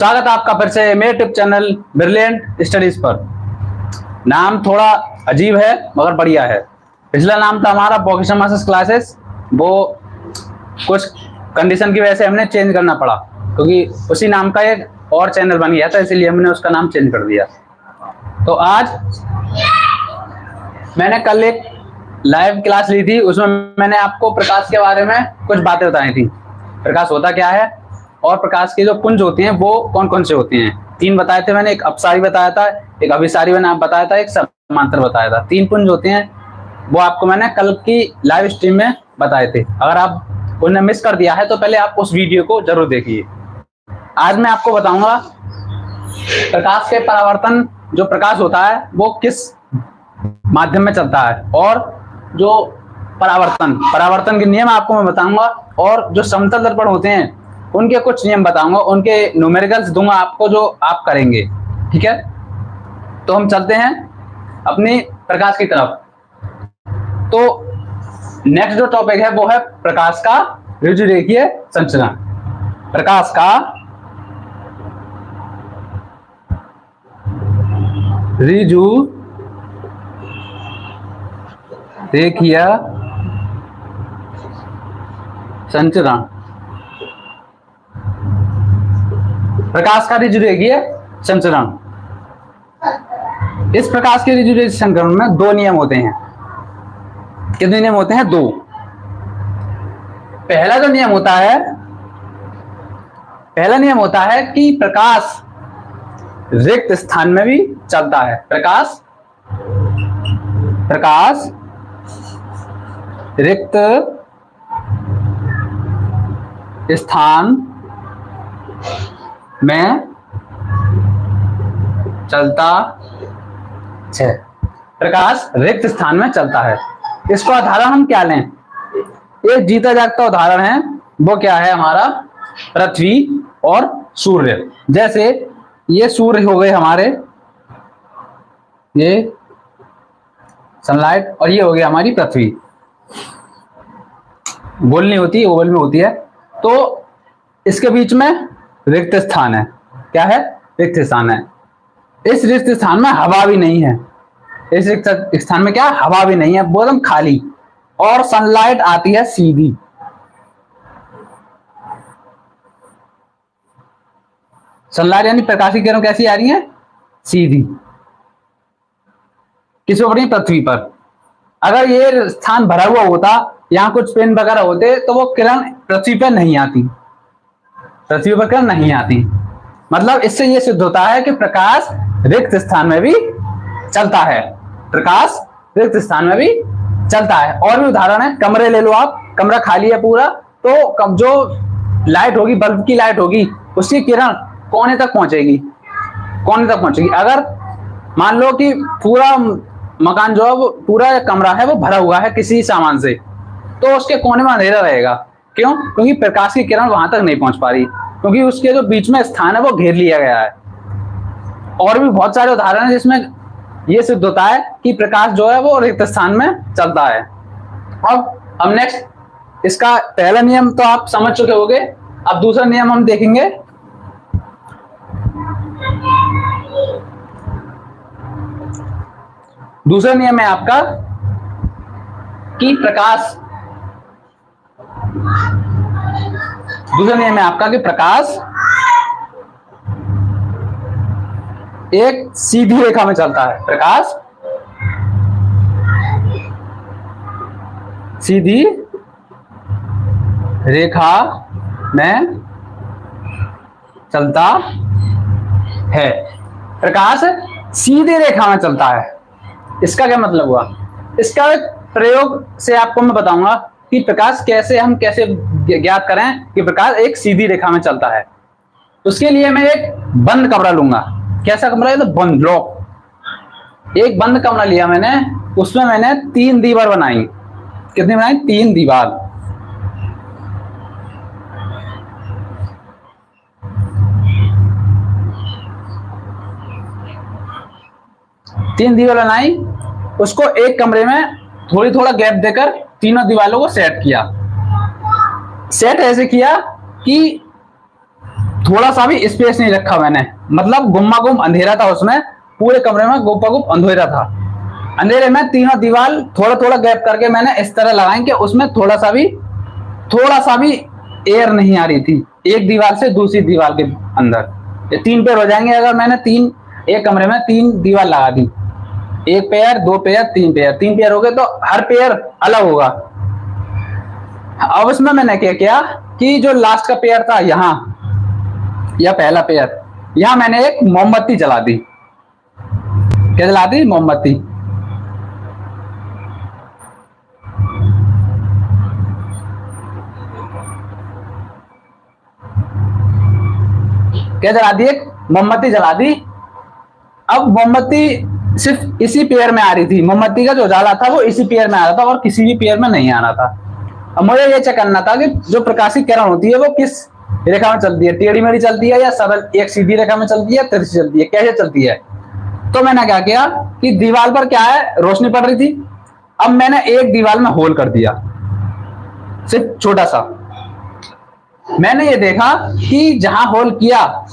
स्वागत है आपका फिर से मेरे टिप चैनल ब्रिलियंट स्टडीज पर। नाम थोड़ा अजीब है मगर बढ़िया है। पिछला नाम था हमारा वोकेशनल मास्टर्स क्लासेस, वो कुछ कंडीशन की वजह से हमने चेंज करना पड़ा क्योंकि उसी नाम का एक और चैनल बन गया था, इसीलिए हमने उसका नाम चेंज कर दिया। तो आज मैंने कल एक लाइव क्लास ली थी, उसमें मैंने आपको प्रकाश के बारे में कुछ बातें बताई थी। प्रकाश होता क्या है और प्रकाश के जो पुंज होते हैं वो कौन कौन से होते हैं। 3 बताए थे मैंने, एक अपसारी बताया था, एक अभिसारी मैंने बताया था, एक समांतर बताया था। 3 पुंज होते हैं, वो आपको मैंने कल की लाइव स्ट्रीम में बताए थे। अगर आप उन्हें मिस कर दिया है तो पहले आप उस वीडियो को जरूर देखिए। आज मैं आपको बताऊंगा प्रकाश के परावर्तन, जो प्रकाश होता है वो किस माध्यम में चलता है, और जो परावर्तन के नियम आपको मैं बताऊंगा, और जो समतल दर्पण होते हैं उनके कुछ नियम बताऊंगा, उनके न्यूमेरिकल्स दूंगा आपको जो आप करेंगे। ठीक है, तो हम चलते हैं अपनी प्रकाश की तरफ। तो नेक्स्ट जो टॉपिक है वो है प्रकाश का ऋजुरेखीय संचरण। प्रकाश का ऋजुरेखीय संचरण। प्रकाश का ऋजुरेखीय संचरण, इस प्रकाश के ऋजुरेखीय संचरण में 2 नियम होते हैं। कितने नियम होते हैं? 2। पहला नियम होता है कि प्रकाश रिक्त स्थान में भी चलता है। प्रकाश रिक्त स्थान में चलता है। प्रकाश रिक्त स्थान में चलता है। इसको उदाहरण हम क्या लें? एक जीता जागता उदाहरण है, वो क्या है हमारा? पृथ्वी और सूर्य। जैसे ये सूर्य हो गए हमारे, ये सनलाइट, और ये हो गया हमारी पृथ्वी। गोल नहीं होती, ओवल में होती है। तो इसके बीच में रिक्त स्थान है। क्या है? रिक्त स्थान है। इस रिक्त स्थान में हवा भी नहीं है। इस रिक्त स्थान में क्या? हवा भी नहीं है, वो एकदम खाली। और सनलाइट आती है सीधी। सनलाइट यानी प्रकाश की किरण कैसी आ रही है? सीधी। किस पर? पृथ्वी पर। अगर ये स्थान भरा हुआ होता, यहाँ कुछ पेन वगैरह होते, तो वो किरण पृथ्वी पर नहीं आती। पृथ्वी पर किरण नहीं आती। मतलब इससे ये सिद्ध होता है कि प्रकाश रिक्त स्थान में भी चलता है। प्रकाश रिक्त स्थान में भी चलता है। और भी उदाहरण है, कमरे ले लो आप। कमरा खाली है पूरा, तो जो लाइट होगी, बल्ब की लाइट होगी, उसकी किरण कोने तक पहुंचेगी। अगर मान लो कि पूरा मकान जो है, वो पूरा कमरा है वो भरा हुआ है किसी सामान से, तो उसके कोने में अंधेरा रहेगा। क्यों? क्योंकि प्रकाश की किरण वहां तक नहीं पहुंच पा रही, क्योंकि उसके जो बीच में स्थान है वो घेर लिया गया है। और भी बहुत सारे उदाहरण हैं जिसमें यह सिद्ध होता है कि प्रकाश जो है वो रिक्त स्थान में चलता है। अब नेक्स्ट, इसका पहला नियम तो आप समझ चुके होंगे। अब दूसरा नियम हम देखेंगे। दूसरा नियम है आपका कि प्रकाश एक सीधी रेखा में चलता है। प्रकाश सीधी रेखा में चलता है। प्रकाश सीधी रेखा में चलता है। इसका क्या मतलब हुआ? इसका एक प्रयोग से आपको मैं बताऊंगा कि प्रकाश हम कैसे ज्ञात करें कि प्रकाश एक सीधी रेखा में चलता है। उसके लिए मैं एक बंद कमरा लूंगा। कैसा कमरा है? तो बंद, लॉक। एक बंद कमरा लिया मैंने, उसमें मैंने 3 दीवार बनाई। कितनी बनाई? 3 दीवार। बनाई। उसको एक कमरे में थोड़ा गैप देकर तीनों दीवारों को सेट किया। सेट ऐसे किया कि थोड़ा सा भी स्पेस नहीं रखा मैंने, मतलब गुम्मा गुम अंधेरा था उसमें, पूरे कमरे में गुप्पा गुप अंधेरा था। अंधेरे में तीनों दीवार थोड़ा थोड़ा गैप करके मैंने इस तरह लगाई कि उसमें थोड़ा सा भी एयर नहीं आ रही थी एक दीवार से दूसरी दीवार के अंदर। ये 3 पेयर हो जाएंगे अगर मैंने एक कमरे में 3 दीवार लगा दी, 1 पेयर 2 पेयर 3 पेयर, 3 पेयर हो गए तो हर पेयर अलग होगा। अब उसमें मैंने क्या किया कि जो लास्ट का पेयर था यहाँ, या पहला पेयर, यहां मैंने एक मोमबत्ती जला दी। क्या जला दी? मोमबत्ती। क्या जला दी? एक मोमबत्ती जला दी। अब मोमबत्ती सिर्फ इसी पेयर में आ रही थी, मोमबत्ती का जो उजाला था वो इसी पेयर में आ रहा था और किसी भी पेयर में नहीं आ रहा था। अब मुझे ये चेक करना था कि जो प्रकाशित किरण होती है वो किस रेखा में चलती है, टेढ़ी मेढ़ी चलती है या सरल एक सीधी रेखा में चलती है, तिरछी चलती है, कैसे चलती है। तो मैंने क्या किया कि दीवार पर क्या है, रोशनी पड़ रही थी। अब मैंने एक दीवार में होल कर दिया, सिर्फ छोटा सा। मैंने ये देखा कि जहां होल किया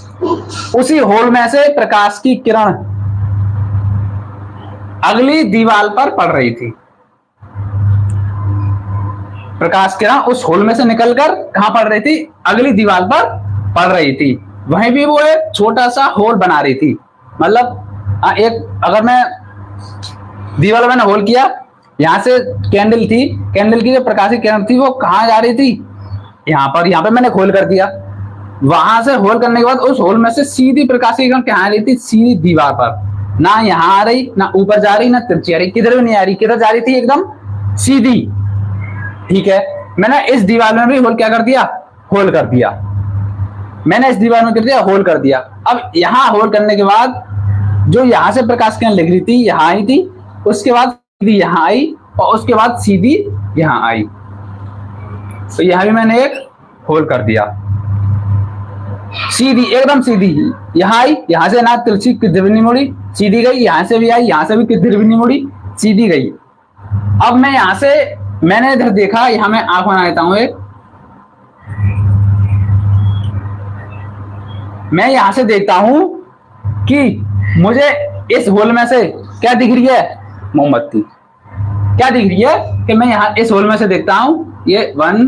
उसी होल में से प्रकाश की किरण अगली दीवार पर पड़ रही थी। प्रकाश किरण उस होल में से निकलकर कहां पड़ रही थी? अगली दीवार पर पड़ रही थी। वहीं भी वो एक छोटा सा होल बना रही थी, मतलब एक, अगर मैं दीवार में होल किया, यहां से कैंडल थी, कैंडल की जो प्रकाशित किरण थी वो कहां जा रही थी? यहाँ पे मैंने होल कर दिया। वहां से होल करने के बाद उस होल में से सीधी प्रकाशित किरण कहां आ रही थी? सीधी दीवार पर। ना यहाँ आ रही, ना ऊपर जा रही, ना तिरछी आ रही, किधर भी नहीं आ रही। किधर जा रही थी? एकदम सीधी। ठीक है, मैंने इस दीवार में भी होल क्या कर दिया? होल कर दिया। मैंने इस दीवार में कर दिया, होल कर दिया। अब यहां होल करने के बाद जो यहां से प्रकाश किरण लग रही थी यहां आई थी, उसके बाद सीधी यहां आई और उसके बाद सीधी यहां आई। तो यहां भी मैंने एक होल कर दिया, सीधी, एकदम सीधी यहां आई, यहां से ना तिरछी किधर भी नहीं मुड़ी, सीधी गई। यहां से भी आई, यहां से भी किधर भी नहीं मुड़ी, सीधी गई। अब मैं यहां से, मैंने इधर देखा, यहां मैं आंख बना लेता हूं एक, मैं यहां से देखता हूं कि मुझे इस होल में से क्या दिख रही है? मोमबत्ती। क्या दिख रही है कि मैं यहां इस होल में से देखता हूं, ये 1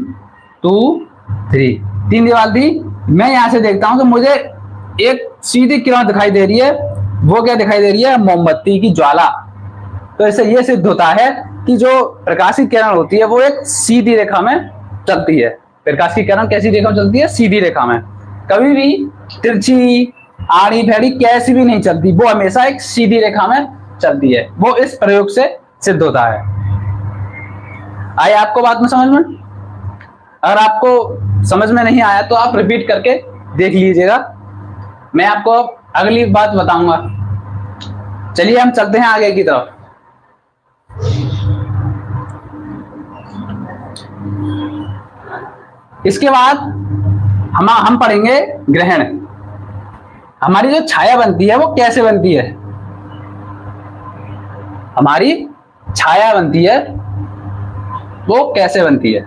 2 3 3 दीवार थी। मैं यहां से देखता हूं कि मुझे एक सीधी किरण दिखाई दे रही है। वो क्या दिखाई दे रही है? मोमबत्ती की ज्वाला। तो इससे यह सिद्ध होता है कि जो प्रकाशित किरण होती है वो एक सीधी रेखा में चलती है। प्रकाश की किरण कैसी रेखा में चलती है? सीधी रेखा में, कभी भी तिरछी आड़ी फैड़ी कैसी भी नहीं चलती, वो हमेशा एक सीधी रेखा में चलती है। वो इस प्रयोग से सिद्ध होता है। आए आपको बात में समझ में? अगर आपको समझ में नहीं आया तो आप रिपीट करके देख लीजिएगा, मैं आपको अगली बात बताऊंगा। चलिए हम चलते हैं आगे की तरफ। इसके बाद हम पढ़ेंगे ग्रहण। हमारी जो छाया बनती है वो कैसे बनती है? हमारी छाया बनती है वो कैसे बनती है?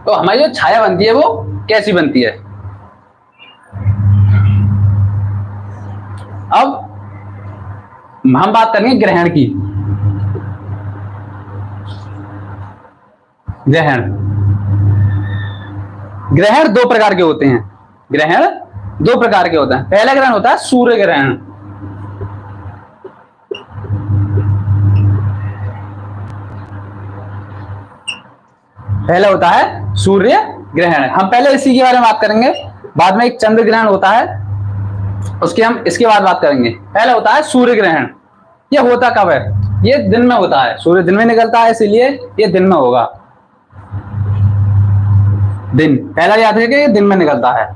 तो हमारी जो छाया बनती है वो कैसी बनती है? अब हम बात करेंगे ग्रहण की। ग्रहण 2 प्रकार के होते हैं। ग्रहण 2 प्रकार के होते हैं। पहला ग्रहण होता है सूर्य ग्रहण। पहला होता है सूर्य ग्रहण। हम पहले इसी के बारे में बात करेंगे, बाद में एक चंद्र ग्रहण होता है, उसके हम इसके बाद बात करेंगे। पहला होता है सूर्य ग्रहण। ये होता कब है? ये दिन में होता है। सूर्य दिन में निकलता है, इसलिए ये दिन में होगा। दिन पहला याद है कि ये दिन में निकलता है,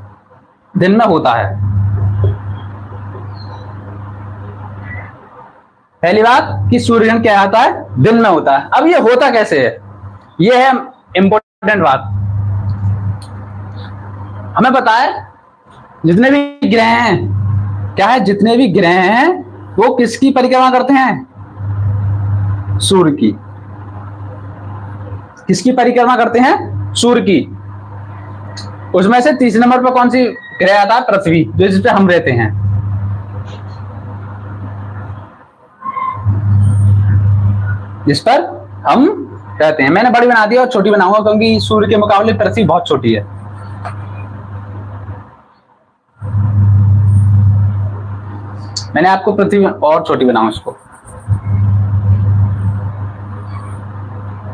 दिन में होता है। पहली बात कि सूर्य ग्रहण क्या होता है? दिन में होता है। अब ये होता कैसे है, ये है इंपॉर्टेंट बात। हमें पता है जितने भी ग्रह हैं, क्या है, जितने भी ग्रह हैं वो किसकी परिक्रमा करते हैं? सूर्य की। किसकी परिक्रमा करते हैं? सूर्य की। उसमें से तीसरे नंबर पर कौन सी ग्रह आता है? पृथ्वी, जो जिस पे हम रहते हैं। जिस पर हम रहते हैं। मैंने बड़ी बना दी और छोटी बनाऊंगा क्योंकि सूर्य के मुकाबले पृथ्वी बहुत छोटी है। मैंने आपको पृथ्वी और छोटी बनाऊं इसको।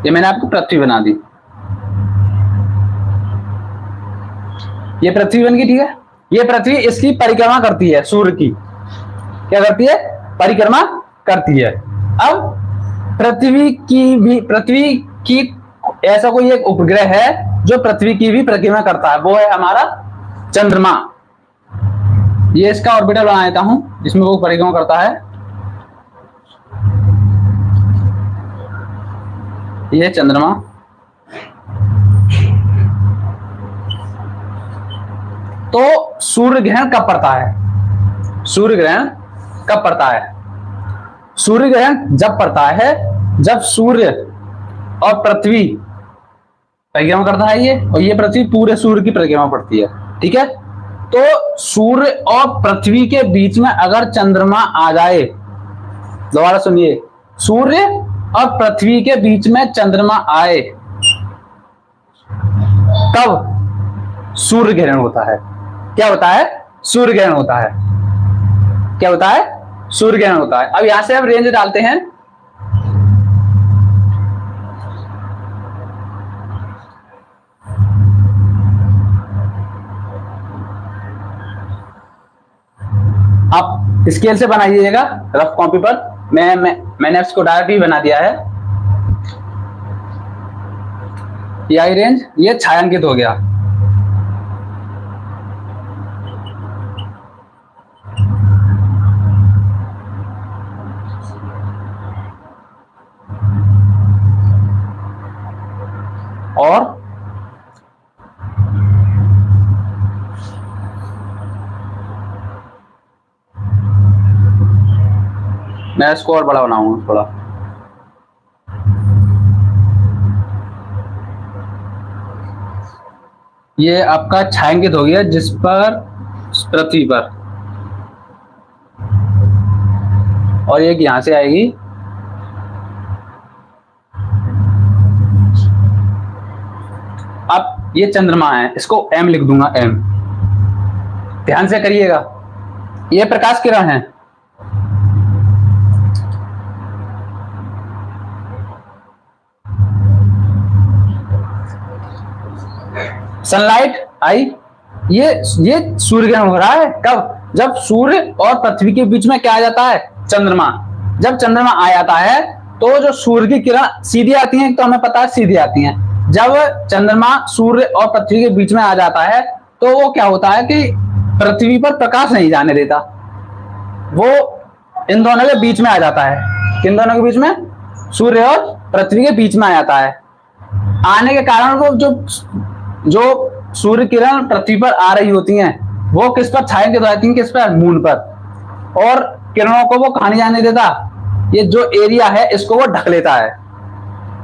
ये मैंने आपको पृथ्वी बना दी। ये पृथ्वी बन गई, ठीक है। ये पृथ्वी इसकी परिक्रमा करती है, सूर्य की। क्या करती है? परिक्रमा करती है। अब पृथ्वी की ऐसा कोई एक उपग्रह है जो पृथ्वी की भी परिक्रमा करता है, वो है हमारा चंद्रमा। ये इसका ऑर्बिटर बना देता हूं जिसमें वो परिक्रमा करता है। ये चंद्रमा। तो सूर्य ग्रहण कब पड़ता है? सूर्य ग्रहण कब पड़ता है? सूर्य ग्रहण जब पड़ता है जब सूर्य और पृथ्वी परिक्रमा करता है ये, और ये पृथ्वी पूरे सूर्य की परिक्रमा पड़ती है, ठीक है। तो सूर्य और पृथ्वी के बीच में अगर चंद्रमा आ जाए, दोबारा सुनिए, सूर्य और पृथ्वी के बीच में चंद्रमा आए तब सूर्य ग्रहण होता है। क्या होता है? सूर्य ग्रहण होता है। क्या होता है? सूर्य ग्रहण होता है। अब यहां से हम रेंज डालते हैं। आप स्केल से बनाइएगा रफ कॉपी पर। मैंने इसको डायरेक्ट ही बना दिया है। ये आई रेंज, ये छायांकित हो गया। और मैं इसको और बड़ा बनाऊंगा थोड़ा। ये आपका छायांकित हो गया जिस पर पृथ्वी पर, और एक यहां से आएगी। अब ये चंद्रमा है, इसको M लिख दूंगा, M। ध्यान से करिएगा, ये प्रकाश किरण है। सनलाइट आई, ये सूर्य ग्रहण हो रहा है कब? जब सूर्य और पृथ्वी के बीच में क्या आ जाता है? चंद्रमा। जब चंद्रमा आ जाता है तो जो सूर्य की किरण सीधी आती है, तो हमें पता है सीधी आती हैं। जब चंद्रमा सूर्य और पृथ्वी के बीच में आ जाता है तो वो क्या होता है कि पृथ्वी पर प्रकाश नहीं जाने देता, वो इन दोनों के बीच में आ जाता है। किन दोनों के बीच में? सूर्य और पृथ्वी के बीच में आ जाता है। आने के कारण वो जो सूर्य किरण पृथ्वी पर आ रही होती हैं वो किस पर छायांकित हो जाती हैं? किस पर? मून पर। और किरणों को वो कहां नहीं जाने देता, ये जो एरिया है इसको वो ढक लेता है।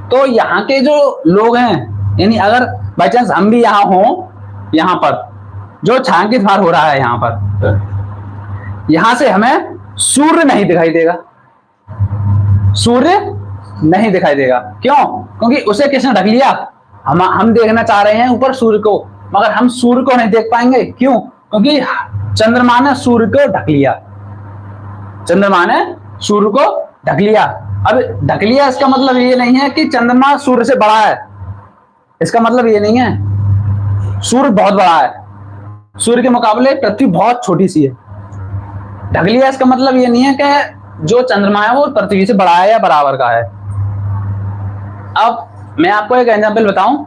तो यहाँ के जो लोग हैं, यानी अगर बाई चांस हम भी यहाँ हो, यहाँ पर जो छायांकित भार हो रहा है यहाँ पर, यहां से हमें सूर्य नहीं दिखाई देगा। सूर्य नहीं दिखाई देगा। क्यों? क्योंकि उसे किसने ढक लिया? हम देखना चाह रहे हैं ऊपर सूर्य को, मगर हम सूर्य को नहीं देख पाएंगे। क्यों? क्योंकि चंद्रमा ने सूर्य को ढक लिया। चंद्रमा ने सूर्य को ढक लिया। अब ढक लिया इसका मतलब ये नहीं है कि चंद्रमा सूर्य से बड़ा है, इसका मतलब ये नहीं है। सूर्य बहुत बड़ा है, सूर्य के मुकाबले पृथ्वी बहुत छोटी सी है। ढक लिया इसका मतलब ये नहीं है कि जो चंद्रमा है वो पृथ्वी से बड़ा है या बराबर का है। अब मैं आपको एक एग्जांपल बताऊं,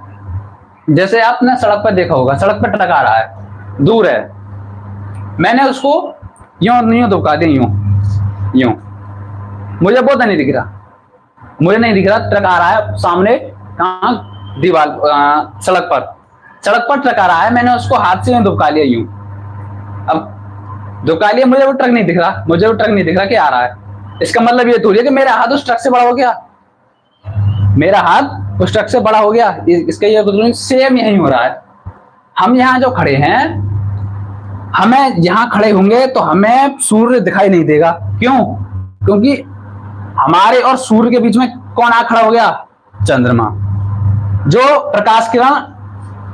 जैसे आपने सड़क पर देखा होगा, सड़क पर ट्रक आ रहा है, दूर है, मैंने उसको यूं धोखा दिया, यूं मुझे बहुत नहीं दिख रहा, मुझे नहीं दिख रहा ट्रक आ रहा है सामने, कहां? दीवार, सड़क पर ट्रक आ रहा है, मैंने उसको हाथ से धुपका लिया यूं। अब धुपका लिया, मुझे वो ट्रक नहीं दिख रहा कि आ रहा है। इसका मतलब ये थोड़ी है कि मेरा हाथ उस ट्रक से बड़ा हो गया। मेरा हाथ स्ट्रक्चर बड़ा हो गया, इसका ये मतलब सेम यही हो रहा है। हम यहाँ जो खड़े हैं, हमें यहाँ खड़े होंगे तो हमें सूर्य दिखाई नहीं देगा। क्यों? क्योंकि हमारे और सूर्य के बीच में कौन आ खड़ा हो गया? चंद्रमा। जो प्रकाश किरण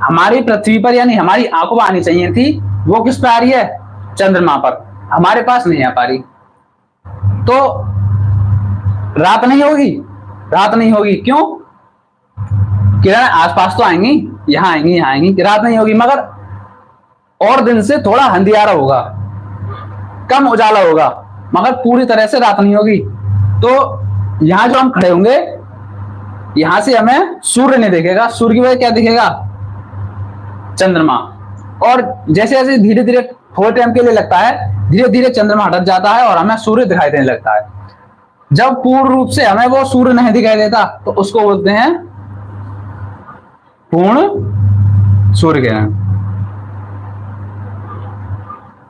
हमारी पृथ्वी पर यानी हमारी आंखों में आनी चाहिए थी, वो किस पे आ रही है? चंद्रमा पर, हमारे पास नहीं आ पा रही। तो रात नहीं होगी, रात नहीं होगी। क्यों? किरण आसपास तो आएंगी, यहां आएंगी, यहां आएंगी, रात नहीं होगी। मगर और दिन से थोड़ा अंधियारा होगा, कम उजाला होगा, मगर पूरी तरह से रात नहीं होगी। तो यहां जो हम खड़े होंगे, यहां से हमें सूर्य नहीं दिखेगा। सूर्य की वजह क्या दिखेगा? चंद्रमा। और जैसे जैसे धीरे धीरे थोड़े टाइम के लिए लगता है, धीरे धीरे चंद्रमा हट जाता है और हमें सूर्य दिखाई देने लगता है। जब पूर्ण रूप से हमें वो सूर्य नहीं दिखाई देता तो उसको बोलते हैं पूर्ण सूर्य ग्रहण।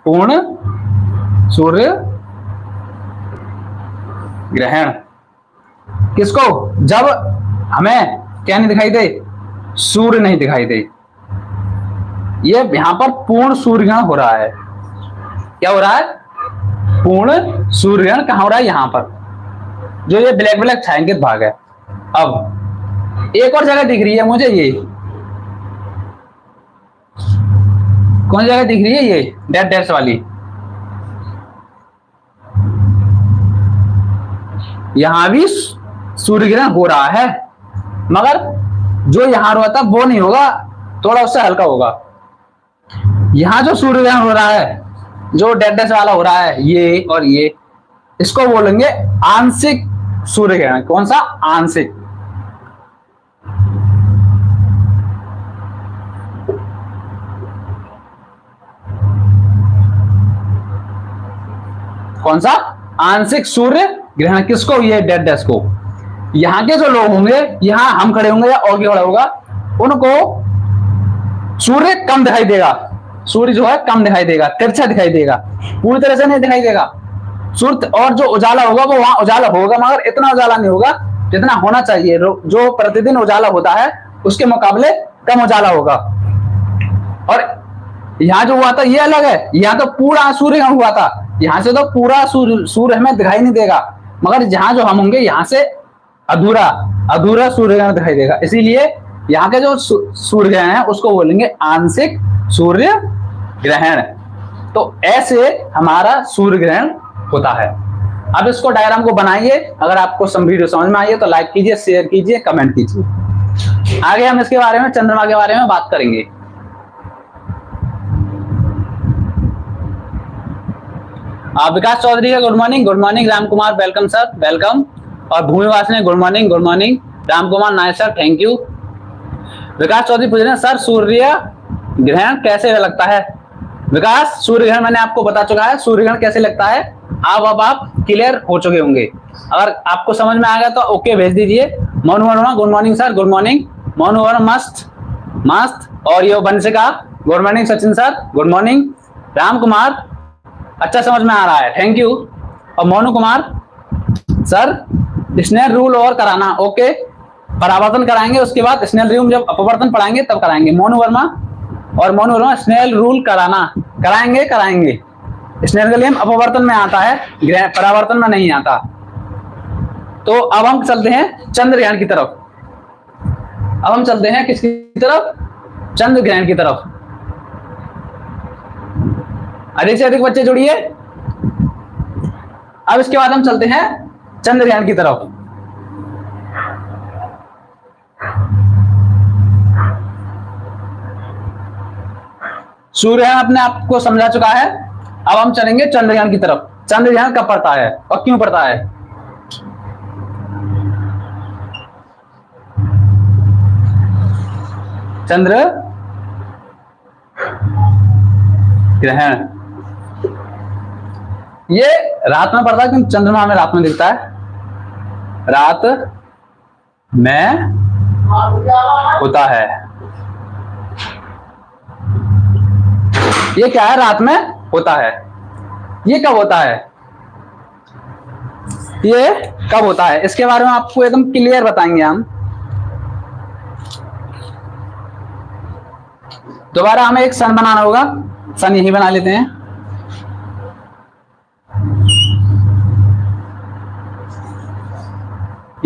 पूर्ण सूर्य ग्रहण किसको? जब हमें क्या नहीं दिखाई दे? सूर्य नहीं दिखाई दे। ये यहां पर पूर्ण सूर्य ग्रहण हो रहा है। क्या हो रहा है? पूर्ण सूर्य ग्रहण कहां हो रहा है? यहां पर, जो ये ब्लैक ब्लैक छायांकित भाग है। अब एक और जगह दिख रही है मुझे, ये कौन जगह दिख रही है? ये डैश डैश वाली, यहां भी सूर्य ग्रहण हो रहा है, मगर जो यहां हुआ था वो नहीं होगा, थोड़ा उससे हल्का होगा। यहां जो सूर्य ग्रहण हो रहा है, जो डैश डैश वाला हो रहा है, ये और ये, इसको बोलेंगे आंशिक सूर्य ग्रहण। कौन सा? आंशिक। कौन सा? आंशिक सूर्य ग्रहण। किसको? ये डैश डैश को। यहां के जो लोग होंगे, यहां हम खड़े होंगे या और खड़ा होगा, उनको सूर्य कम दिखाई देगा। सूर्य जो है कम दिखाई देगा, तिरछा दिखाई देगा, पूरी तरह से नहीं दिखाई देगा सूर्य। और जो उजाला होगा वो वहां उजाला होगा, मगर इतना उजाला नहीं होगा जितना होना चाहिए। जो प्रतिदिन उजाला होता है उसके मुकाबले कम उजाला होगा। और यहाँ जो हुआ था ये अलग है, यहाँ तो पूरा सूर्य हुआ था, यहाँ से तो पूरा सूर्य हमें दिखाई नहीं देगा, मगर जहां जो हम होंगे यहाँ से अधूरा अधूरा सूर्य ग्रहण दिखाई देगा। इसीलिए यहाँ के जो सूर्य ग्रहण है उसको बोलेंगे आंशिक सूर्य ग्रहण। तो ऐसे हमारा सूर्य ग्रहण होता है। अब इसको डायग्राम को बनाइए। अगर आपको वीडियो समझ में आई है तो लाइक कीजिए, शेयर कीजिए, कमेंट कीजिए। आगे हम इसके बारे में, चंद्रमा के बारे में बात करेंगे। विकास चौधरी का good morning. Good morning Ram Kumar, welcome sir, welcome. और भूमिवास ने good morning, good morning. Ram Kumar Nayak sir, thank you. Vikas Chaudhary पूछ रहे हैं सर सूर्य ग्रहण कैसे लगता है? विकास, सूर्य ग्रहण मैंने आपको बता चुका है, सूर्य ग्रहण कैसे लगता है। अब आप क्लियर हो चुके होंगे। अगर आपको समझ में आ गया तो ओके भेज दीजिए। Monu Verma good morning sir, good morning. Monu Verma मस्त मस्त। और ये Vanshika good morning. Sachin sir good morning. Ram Kumar अच्छा समझ में आ रहा है, थैंक यू। और Monu Kumar sir Snell rule और कराना, ओके, परावर्तन कराएंगे, उसके बाद स्नेल रूल जब अपवर्तन पढ़ाएंगे तब कराएंगे। मोनू वर्मा और मोनू वर्मा स्नेल रूल कराना, कराएंगे कराएंगे। स्नेल का नियम अपवर्तन में आता है, परावर्तन में नहीं आता। तो अब हम चलते हैं चंद्र ग्रहण की तरफ। अब हम चलते हैं किसकी तरफ? चंद्र ग्रहण की तरफ। अधिक से अधिक बच्चे जुड़िए। अब इसके बाद हम चलते हैं चंद्र ग्रहण की तरफ। सूर्य ग्रहण अपने आप को समझा चुका है। अब हम चलेंगे चंद्र ग्रहण की तरफ। चंद्र ग्रहण कब पड़ता है और क्यों पड़ता है? चंद्र ग्रहण ये रात में पड़ता है, क्योंकि चंद्रमा हमें रात में दिखता है, रात में होता है। ये क्या है? रात में होता है। ये कब होता है? ये कब होता है इसके बारे में आपको एकदम क्लियर बताएंगे हम। दोबारा हमें एक सन बनाना होगा, सन यही बना लेते हैं।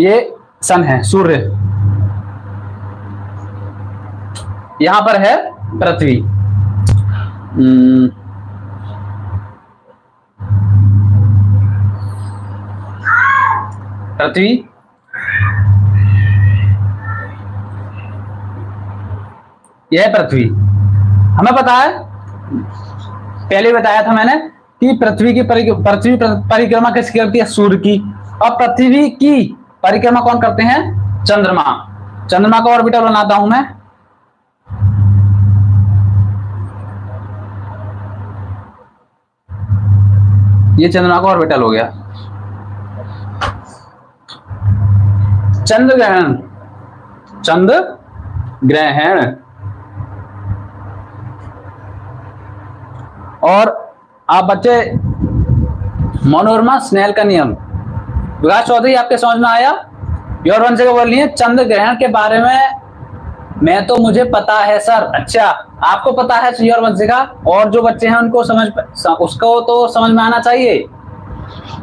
ये सन है, सूर्य, यहां पर है पृथ्वी। पृथ्वी, यह है पृथ्वी। हमें पता है, पहले बताया था मैंने कि पृथ्वी परिक्रमा किसकी करती है? सूर्य की। और पृथ्वी की परिक्रमा कौन करते हैं? चंद्रमा। चंद्रमा का ऑर्बिटर बनाता हूं मैं। ये चंद्रमा का ऑर्बिटल हो गया। चंद्र ग्रहण, चंद्र ग्रहण। और आप बच्चे मनोरमा स्नेल का नियम, विकास चौधरी आपके समझ में आया? योर वंश को बोलिए चंद्र ग्रहण के बारे में मैं तो मुझे पता है सर। अच्छा, आपको पता है योर वंश का, और जो बच्चे हैं उनको उसको तो समझ में आना चाहिए।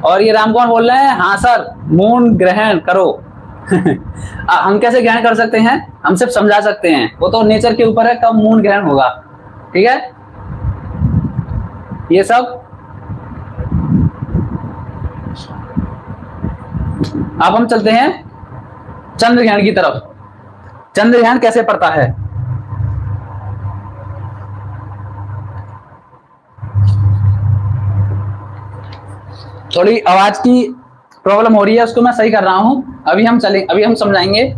और ये रामकुमार बोल रहे हैं हाँ सर मून ग्रहण करो। हम कैसे ग्रहण कर सकते हैं? हम सिर्फ समझा सकते हैं, वो तो नेचर के ऊपर है कब मून ग्रहण होगा। ठीक है, ये सब अब हम चलते हैं चंद्र ग्रहण की तरफ। चंद्र ग्रहण कैसे पड़ता है? थोड़ी आवाज की प्रॉब्लम हो रही है, उसको मैं सही कर रहा हूं। अभी हम समझाएंगे।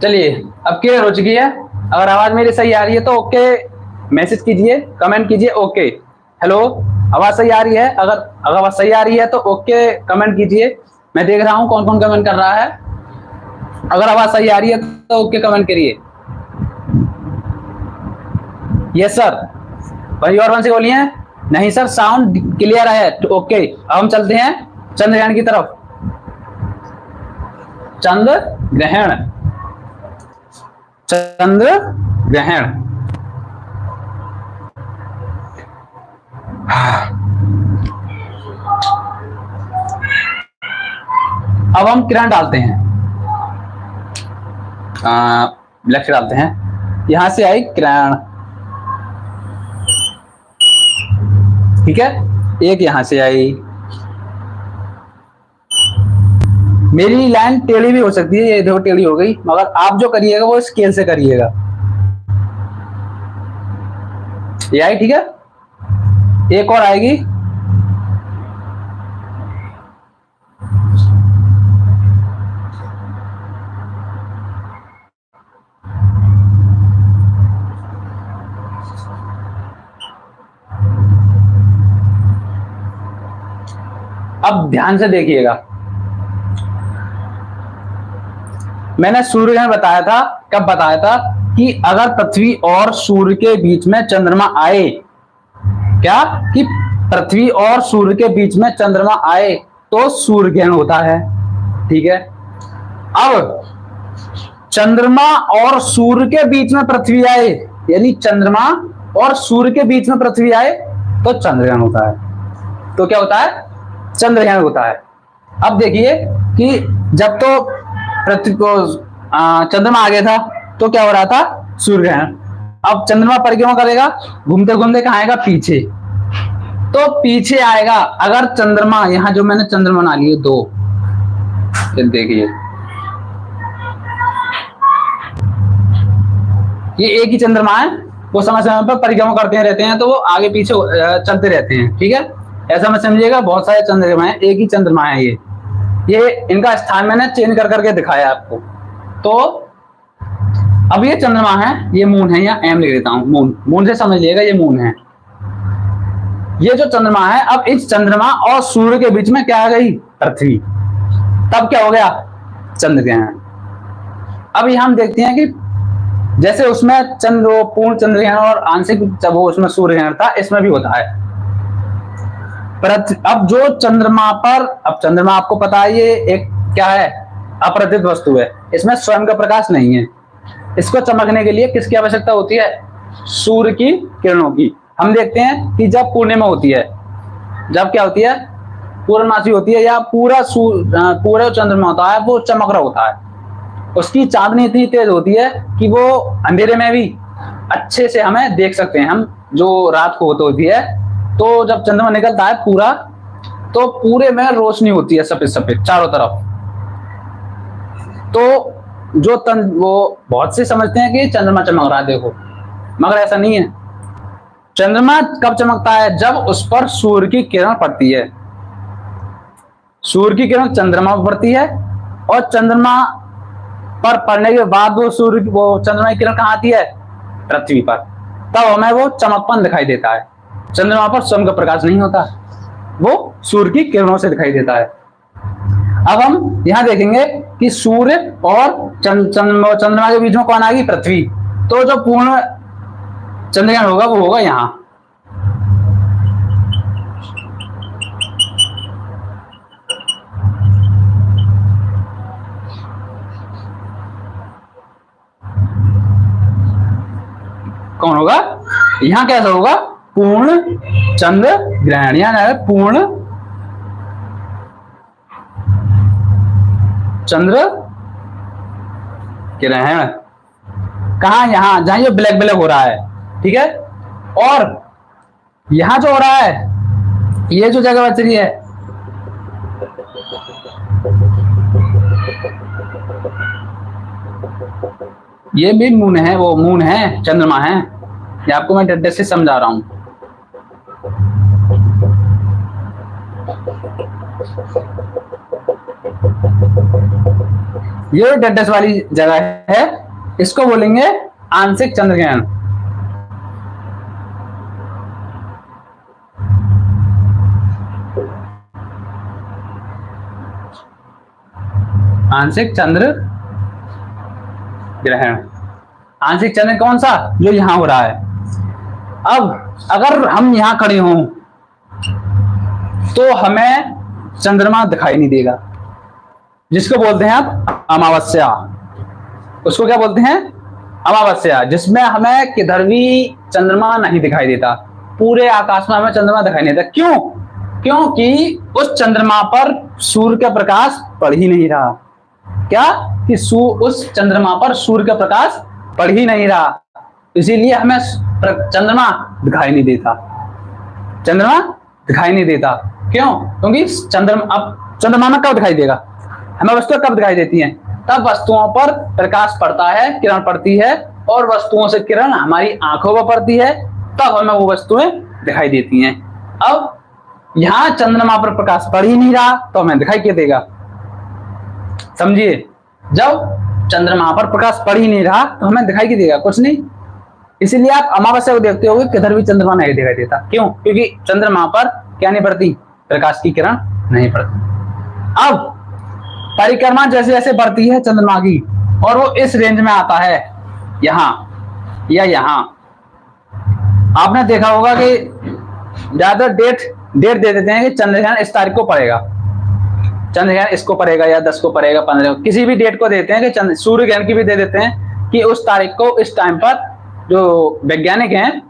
चलिए, अब क्लियर हो चुकी है। अगर आवाज मेरी सही आ रही है तो ओके मैसेज कीजिए, कमेंट कीजिए ओके। हेलो, आवाज सही आ रही है? अगर आवाज सही आ रही है तो ओके कमेंट कीजिए। मैं देख रहा हूं कौन कौन कमेंट कर रहा है। अगर आवाज सही आ रही है तो ओके कमेंट करिए। Yes sir. भाई और से बोलिए नहीं सर साउंड क्लियर है तो ओके। अब हम चलते हैं चंद्र ग्रहण की तरफ। चंद्र ग्रहण, चंद्र ग्रहण। अब हम किरण डालते हैं, लक्ष्य डालते हैं। यहां से आई किरण, ठीक है, एक यहां से आई। मेरी लाइन टेढ़ी भी हो सकती है, ये देखो टेढ़ी हो गई, मगर आप जो करिएगा वो स्केल से करिएगा। ये आई, ठीक है। एक और आएगी, अब ध्यान से देखिएगा। मैंने सूर्य ग्रहण बताया था, कब बताया था कि अगर पृथ्वी और सूर्य के बीच में चंद्रमा आए, क्या कि पृथ्वी और सूर्य के बीच में चंद्रमा आए तो सूर्य ग्रहण होता है, ठीक है। अब चंद्रमा और सूर्य के बीच में पृथ्वी आए, यानी चंद्रमा और सूर्य के बीच में पृथ्वी आए तो चंद्र ग्रहण होता है। तो क्या होता है? चंद्र ग्रहण होता है। अब देखिए कि जब तो पृथ्वी को चंद्रमा आ गया था तो क्या हो रहा था? सूर्य ग्रहण। अब चंद्रमा परिक्रमा करेगा, घूमते घूमते कहां आएगा? पीछे। तो पीछे आएगा अगर चंद्रमा, यहां जो मैंने चंद्रमा बना लिए दो, देखिए ये एक ही चंद्रमा है, वो समय समय पर परिक्रमा करते रहते हैं तो वो आगे पीछे चलते रहते हैं, ठीक है। ऐसा मत समझिएगा बहुत सारे चंद्रमा हैं, एक ही चंद्रमा है ये इनका स्थान मैंने चेंज कर करके दिखाया आपको। तो अब ये चंद्रमा है, ये मून है, या एम लिख देता हूं, मून से समझ लीजिएगा ये मून है। ये जो चंद्रमा है, अब इस चंद्रमा और सूर्य के बीच में क्या आ गई? पृथ्वी। तब क्या हो गया? चंद्र ग्रहण। अब यहां हम देखते हैं कि जैसे उसमें चंद्र पूर्ण चंद्र ग्रहण और आंशिक जब वो उसमें सूर्य ग्रहण था, इसमें भी होता है। अब जो चंद्रमा पर, अब चंद्रमा आपको पता है ये एक क्या है? अपरिवर्तित वस्तु है, इसमें स्वयं का प्रकाश नहीं है। इसको चमकने के लिए किसकी आवश्यकता होती है? सूर्य की किरणों की। हम देखते हैं कि जब पूर्णिमा होती है, जब क्या होती है? पूर्णमासी होती है, या पूरा चंद्रमा होता है वो चमक रहा होता है, उसकी चांदनी इतनी तेज होती है कि वो अंधेरे में भी अच्छे से हमें देख सकते हैं। हम जो रात को होती है, तो जब चंद्रमा निकलता है पूरा, तो पूरे में रोशनी होती है सफेद सफेद चारों तरफ। तो वो बहुत से समझते हैं कि चंद्रमा चमक रहा है, देखो, मगर ऐसा नहीं है। चंद्रमा कब चमकता है? जब उस पर सूर्य की किरण पड़ती है। सूर्य की किरण चंद्रमा पर पड़ती है, और चंद्रमा पर पड़ने के बाद वो चंद्रमा की किरण कहाँ आती है? पृथ्वी पर। तब हमें वो चमकपन दिखाई देता है। चंद्रमा पर स्वयं का प्रकाश नहीं होता, वो सूर्य की किरणों से दिखाई देता है। अब हम यहां देखेंगे कि सूर्य और चंद्रमा के बीच में कौन आ गई? पृथ्वी। तो जो पूर्ण चंद्रग्रहण होगा वो होगा यहां। कौन होगा? यहां कैसा होगा? पूर्ण चंद्र ग्रहण, यानी पूर्ण चंद्र ग्रहण। कहां? यहां, जहां ये ब्लैक ब्लैक हो रहा है, ठीक है। और यहां जो हो रहा है, ये जो जगह बच रही है, ये भी मून है, वो मून है, चंद्रमा है। ये आपको मैं डंडे से समझा रहा हूं। ये डंडस वाली जगह है, इसको बोलेंगे आंशिक चंद्र ग्रहण। आंशिक चंद्र ग्रहण। आंशिक चंद्र कौन सा? जो यहां हो रहा है। अब अगर हम यहां खड़े हों तो हमें चंद्रमा दिखाई नहीं देगा, जिसको बोलते हैं आप अमावस्या। उसको क्या बोलते हैं? अमावस्या, जिसमें हमें किधर भी चंद्रमा नहीं दिखाई देता, पूरे आकाश में हमें चंद्रमा दिखाई नहीं देता। क्यों? क्योंकि उस चंद्रमा पर सूर्य का प्रकाश पड़ ही नहीं रहा। क्या? कि उस चंद्रमा पर सूर्य का प्रकाश पड़ ही नहीं रहा, इसीलिए हमें चंद्रमा दिखाई नहीं देता। चंद्रमा दिखाई नहीं देता क्यों? क्योंकि चंद्रमा में कब दिखाई देगा? हमें वस्तुएं कब दिखाई देती हैं? तब वस्तुओं पर प्रकाश पड़ता है, किरण पड़ती है, और वस्तुओं से किरण हमारी आंखों पर पड़ती है, तब हमें वो वस्तुएं दिखाई देती हैं। अब यहां चंद्रमा पर प्रकाश पड़ ही नहीं रहा, तो हमें दिखाई क्या देगा? समझिए, जब चंद्रमा पर प्रकाश पड़ ही नहीं रहा तो हमें दिखाई क्या देगा? कुछ नहीं। इसीलिए आप अमावस्या को देखते होगे, किधर भी चंद्रमा नहीं दिखाई देता। क्यों? क्योंकि चंद्रमा पर क्या नहीं पड़ती? प्रकाश की किरण नहीं पड़ती। अब परिक्रमा जैसे जैसे बढ़ती है चंद्रमा की, और वो इस रेंज में आता है, यहां या यहां, आपने देखा होगा कि ज्यादा डेट दे देते हैं कि चंद्रग्रहण इस तारीख को पड़ेगा, चंद्रग्रहण इसको पड़ेगा, या 10 को पड़ेगा, 15 को, किसी भी डेट को देते हैं कि सूर्य ग्रहण की भी दे देते हैं कि उस तारीख को इस टाइम पर। जो वैज्ञानिक हैं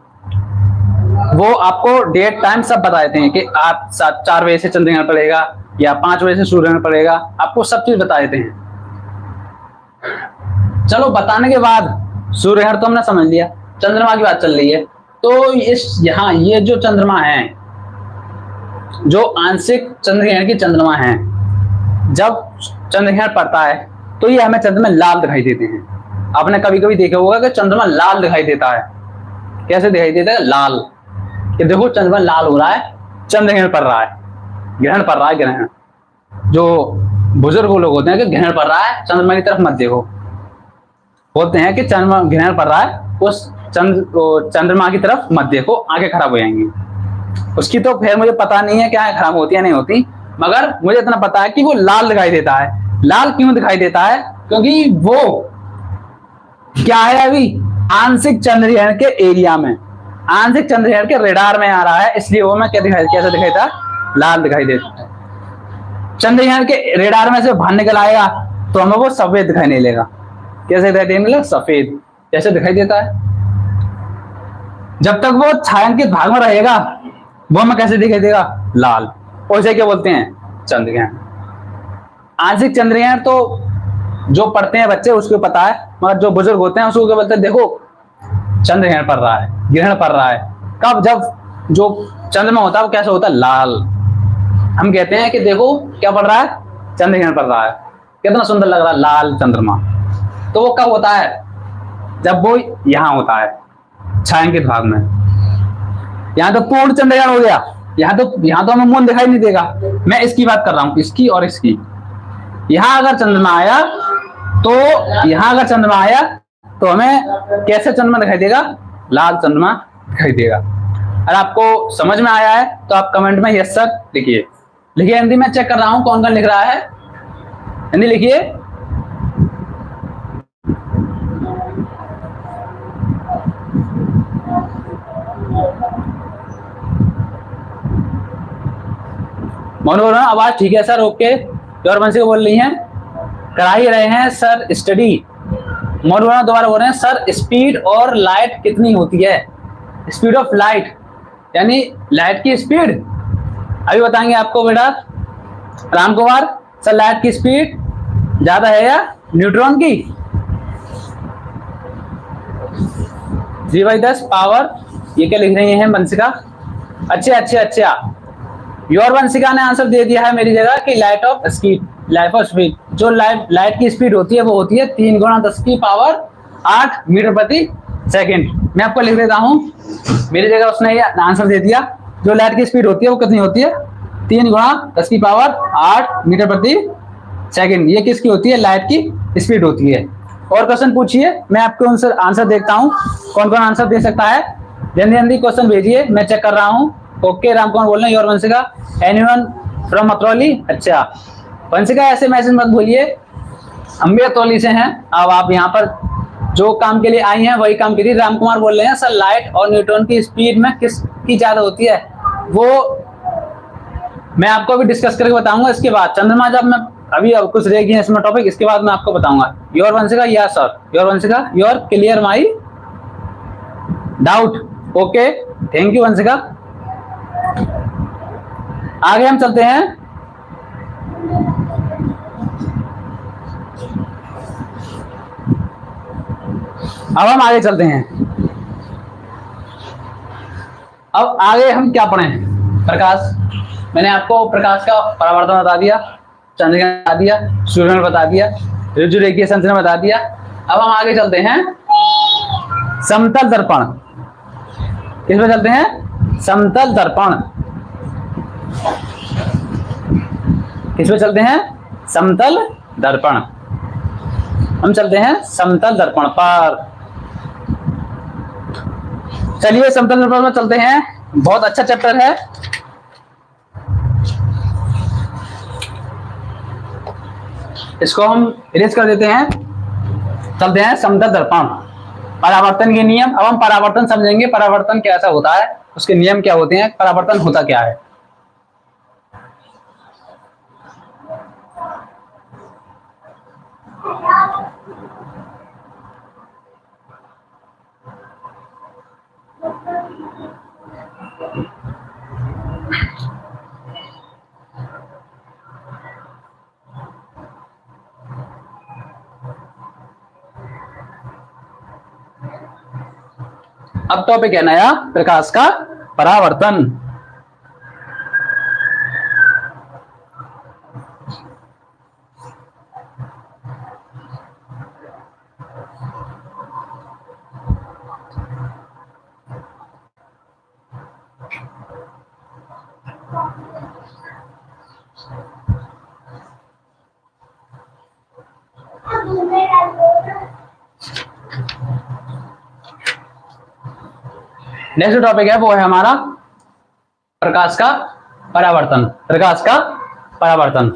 वो आपको डेट टाइम सब बता देते हैं कि आप 4 बजे से चंद्रग्रहण पड़ेगा या 5 बजे से सूर्य ग्रहण पड़ेगा, आपको सब चीज बता देते हैं। चलो, बताने के बाद सूर्य ग्रहण तो हमने समझ लिया, चंद्रमा की बात चल रही है। तो यहाँ ये जो चंद्रमा है, जो आंशिक चंद्रग्रहण की चंद्रमा है, जब चंद्रग्रहण पड़ता है तो ये हमें चंद्रमा लाल दिखाई देते हैं। आपने कभी कभी देखा होगा कि चंद्रमा लाल दिखाई देता है। कैसे दिखाई देता है? लाल। कि देखो चंद्रमा लाल हो रहा है, चंद्रग्रहण पड़ रहा है, ग्रहण पड़ रहा है, ग्रहण। जो बुजुर्ग लोग होते हैं कि ग्रहण पड़ रहा है, चंद्रमा की तरफ मत देखो, बोलते हैं कि चंद्रमा ग्रहण पड़ रहा है, उस चंद्रमा की तरफ मत देखो, आंखें खराब हो जाएंगी। उसकी तो खैर मुझे पता नहीं है क्या खराब होती है नहीं होती, मगर मुझे इतना पता है कि वो लाल दिखाई देता है। लाल क्यों दिखाई देता है? क्योंकि वो क्या है, अभी आंशिक चंद्रग्रहण के एरिया में, आंशिक चंद्रग्रहण के रेडार में आ रहा है, इसलिए वो मैं कैसे दिखाई देता, लाल दिखाई देता है। चंद्रग्रहण के रेडार में से बाहर निकल आएगा तो हमें वो सफेद दिखाई नहीं देगा। कैसे दिखाई देगा? सफेद जैसे दिखाई देता है। जब तक वो छायांकित भाग में रहेगा वो हमें कैसे दिखाई देगा? लाल। उसे क्या बोलते हैं? चंद्रग्रहण। आंशिक चंद्रग्रहण तो जो पढ़ते हैं बच्चे उसको पता है, मगर जो बुजुर्ग होते हैं उसको क्या बोलते हैं? देखो चंद्रग्रहण पड़ रहा है, ग्रहण पड़ रहा है। कब? जब जो चंद्रमा होता है वो कैसा होता है? लाल। हम कहते हैं कि देखो क्या पड़ रहा है? चंद्रग्रहण पड़ रहा है, कितना सुंदर लग रहा है लाल चंद्रमा। तो वो कब होता है? जब वो यहां होता है, छायांकित भाग में। यहां तो पूर्ण चंद्रग्रहण हो गया, यहां तो हमें मून दिखाई नहीं देगा। मैं इसकी बात कर रहा हूं, इसकी और इसकी। यहां अगर चंद्रमा आया तो हमें कैसे चंद्रमा दिखाई देगा? लाल चंद्रमा दिखाई देगा। अगर आपको समझ में आया है तो आप कमेंट में यस सर लिखिए। हिंदी में चेक कर रहा हूं कौन कौन लिख रहा है, हिंदी लिखिए। मोनू बोल रहा हूं, आवाज ठीक है सर, ओके। और वंशी को बोल रही हैं करा ही रहे हैं सर स्टडी। मोनू दोबारा बोल रहे हैं सर स्पीड और लाइट कितनी होती है? स्पीड ऑफ लाइट यानी लाइट की स्पीड अभी बताएंगे आपको बेटा। राम कुमार सर लाइट की स्पीड ज्यादा है या न्यूट्रॉन की? G/10 पावर, ये क्या लिख रही हैं वंशिका? अच्छा योर वंशिका ने आंसर दे दिया है मेरी जगह कि लाइट ऑफ स्पीड, जो लाइट की स्पीड होती है वो होती है 3 × 10⁸ मीटर प्रति सेकंड। मैं आपको लिख देता हूं, मेरी जगह उसने ये आंसर दे दिया। जो लाइट की स्पीड होती है वो कितनी होती है? 3 × 10⁸ मीटर प्रति सेकंड। ये किसकी होती है? लाइट की स्पीड होती है। और क्वेश्चन पूछिए, मैं आपको आंसर देखता हूं कौन कौन आंसर दे सकता है। जल्दी क्वेश्चन भेजिए, मैं चेक कर रहा हूं। ओके राम कौन बोल रहे हैं? Your Vanshika. Anyone from Atrauli? अच्छा वंशिका ऐसे मैसेज मत भूलिए, हम भी अतरौली से हैं। अब आप यहाँ पर जो काम के लिए आई हैं वही काम कीजिए। राम कुमार बोल रहे हैं सर लाइट और न्यूट्रॉन की स्पीड में किसकी ज्यादा होती है? वो मैं आपको अभी डिस्कस करके बताऊंगा। इसके बाद चंद्रमा, जब मैं अभी अब कुछ रह गई इसमें टॉपिक, इसके बाद मैं आपको बताऊंगा। Your Vanshika, yes sir. Your Vanshika, your clear my doubt. Okay thank you Vanshika. आगे हम चलते हैं। अब हम आगे चलते हैं। अब आगे हम क्या पढ़ें? प्रकाश, मैंने आपको प्रकाश का परावर्तन बता दिया, चंद्रग्रहण बता दिया, सूर्यग्रहण बता दिया, ऋतु रेखीय संचरण बता दिया। अब हम आगे चलते हैं समतल दर्पण। किस पे चलते हैं? समतल दर्पण। किस पे चलते हैं? समतल दर्पण। हम चलते हैं समतल दर्पण पर। चलिए समतल दर्पण में चलते हैं, बहुत अच्छा चैप्टर है। इसको हम इरेज कर देते हैं। चलते हैं समतल दर्पण, परावर्तन के नियम। अब हम परावर्तन समझेंगे, परावर्तन कैसा होता है, उसके नियम क्या होते हैं, परावर्तन होता क्या है। अब टॉपिक है नया, प्रकाश का परावर्तन। नेक्स्ट टॉपिक है वो है हमारा प्रकाश का परावर्तन। प्रकाश का परावर्तन।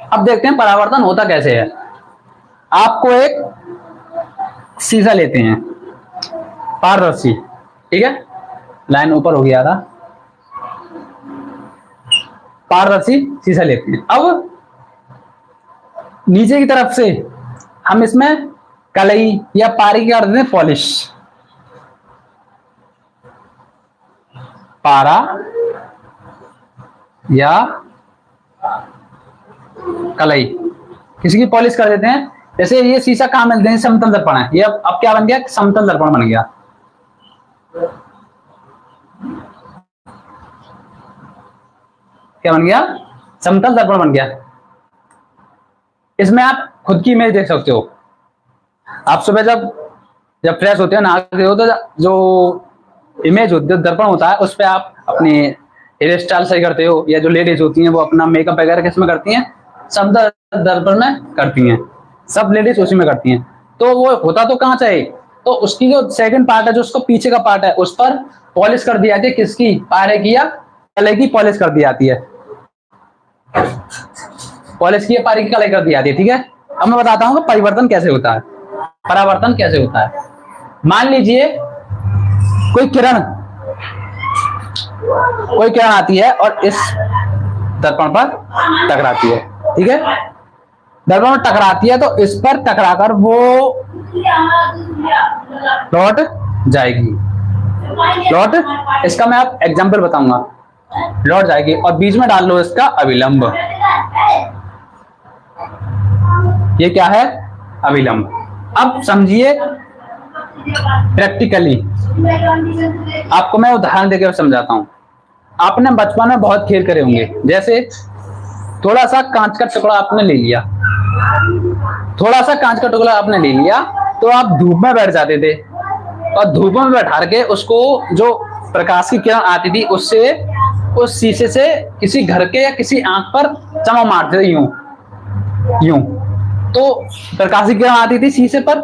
अब देखते हैं परावर्तन होता कैसे है। आपको एक शीशा लेते हैं, पारदर्शी, ठीक है, लाइन ऊपर हो गया था, पारदर्शी शीशा लेते हैं। अब नीचे की तरफ से हम इसमें कलई या पारी कर देते हैं, पॉलिश, पारा या कलई, किसी की पॉलिश कर देते हैं। जैसे ये शीशा कहां मिलते हैं, समतल दर्पण है, ये अब क्या बन गया, समतल दर्पण बन गया। क्या बन गया, समतल दर्पण बन गया। इसमें आप खुद की इमेज देख सकते हो। आप सुबह जब फ्रेश होते हो, नहाते हो, तो जो इमेज होती है, दर्पण होता है, उस पर आप अपनी हेयर स्टाइल सही करते हो, या जो लेडीज होती हैं वो अपना मेकअप वगैरह किसमें करती हैं, समतल दर्पण में करती हैं। सब लेडीज उसी में करती हैं। तो वो होता तो कहाँ चाहिए, तो उसकी जो सेकंड पार्ट है, जो उसको पीछे का पार्ट है, उस पर पॉलिश कर दी जाती है। किसकी, पारे की या कलई की पॉलिश कर दी जाती है। पॉलिश की या पारे की कलई कर दी जाती है, ठीक है। अब मैं बताता हूँ कि परिवर्तन कैसे होता है, परावर्तन कैसे होता है। मान लीजिए कोई किरण आती है और इस दर्पण पर टकराती है, ठीक है। दर्पण पर टकराती है तो इस पर टकराकर वो लौट जाएगी। इसका मैं आप एग्जांपल बताऊंगा। लौट जाएगी और बीच में डाल लो इसका अभिलंब। ये क्या है, अभिलंब। अब समझिए प्रैक्टिकली, आपको मैं उदाहरण देकर समझाता हूं। आपने बचपन में बहुत खेल करे होंगे। जैसे थोड़ा सा कांच का टुकड़ा आपने ले लिया, तो आप धूप में बैठ जाते थे और धूप में बैठा के उसको, जो प्रकाश की किरण आती थी, उससे उस शीशे से किसी घर के या किसी आंख पर चमक मारते थे, यूं। तो प्रकाश की किरण आती थी शीशे पर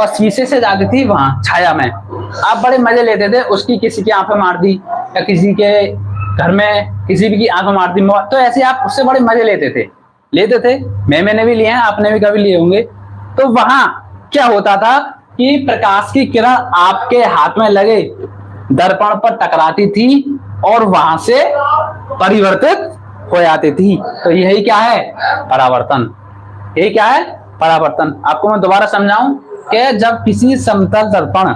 और शीशे से जाती थी वहां छाया में। आप बड़े मजे लेते थे उसकी, किसी की आंख में मार दी या किसी के घर में किसी भी की आंख में मार दी, तो ऐसे आप उससे बड़े मजे लेते थे। मैंने भी लिए हैं, आपने भी कभी लिए होंगे। तो वहां क्या होता था कि प्रकाश की किरण आपके हाथ में लगे दर्पण पर टकराती थी और वहां से परिवर्तित हो जाती थी। तो यही क्या है, परावर्तन। यही क्या है, परावर्तन। आपको मैं दोबारा समझाऊं कि जब किसी समतल दर्पण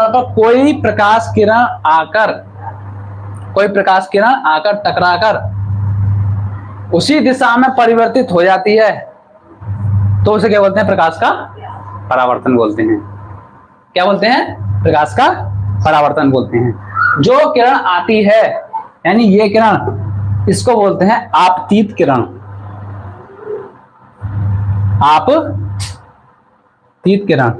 पर कोई प्रकाश किरण आकर टकराकर उसी दिशा में परिवर्तित हो जाती है, तो उसे क्या बोलते हैं, प्रकाश का परावर्तन बोलते हैं। क्या बोलते हैं, प्रकाश का परावर्तन बोलते हैं। जो किरण आती है, यानी ये किरण, इसको बोलते हैं आपतित किरण। आपतित किरण।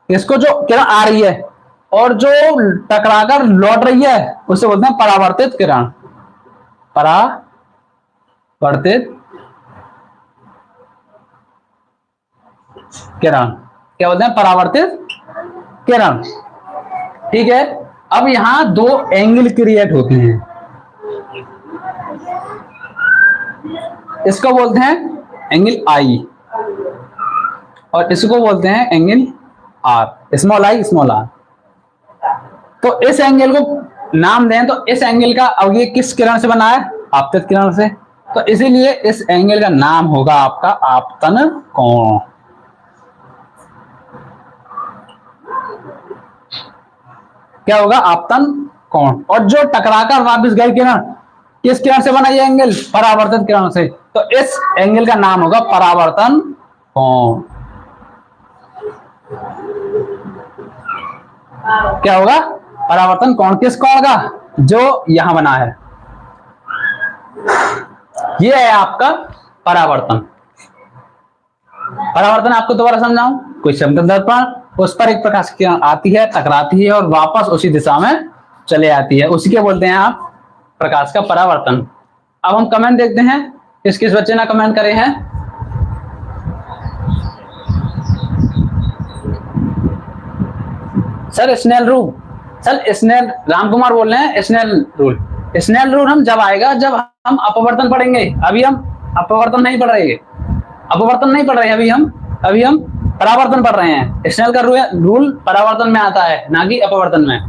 इसको जो किरण आ रही है और जो टकराकर लौट रही है, उसे बोलते हैं परावर्तित किरण। परावर्तित किरण क्या बोलते हैं, परावर्तित किरण, ठीक है। अब यहां दो एंगल क्रिएट होते हैं, इसको बोलते हैं एंगल आई और इसको बोलते हैं angle r, small i small r. तो इस एंगल को नाम दें तो इस एंगल का, अब ये किस किरण से बना है, आपतित किरण से, तो इसीलिए इस एंगल का नाम होगा आपका आपतन कोण। क्या होगा, आपतन कोण। और जो टकराकर वापस गई किरण, किस किरण से बना ये एंगल, परावर्तित किरण से, तो इस एंगल का नाम होगा परावर्तन कोण। क्या होगा, परावर्तन कोण। किस कोण का, जो यहां बना है, ये है आपका परावर्तन। परावर्तन आपको दोबारा समझाऊं, कोई समतल दर्पण उस पर एक प्रकाश की किरण आती है, टकराती है और वापस उसी दिशा में चले आती है, उसी के बोलते हैं आप प्रकाश का परावर्तन। अब हम कमेंट देखते हैं, किस किस बच्चे ने कमेंट करे हैं। Sir Snell rule, sir Snell, Ramkumar बोल रहे हैं स्नेल रूल। स्नेल रूल हम जब आएगा जब हम अपवर्तन पढ़ेंगे, अभी हम अपवर्तन नहीं पढ़ रहे, अपवर्तन नहीं पढ़ रहे हैं अभी हम परावर्तन पढ़ रहे हैं। स्नेल का रूल परावर्तन में आता है, ना कि अपवर्तन में।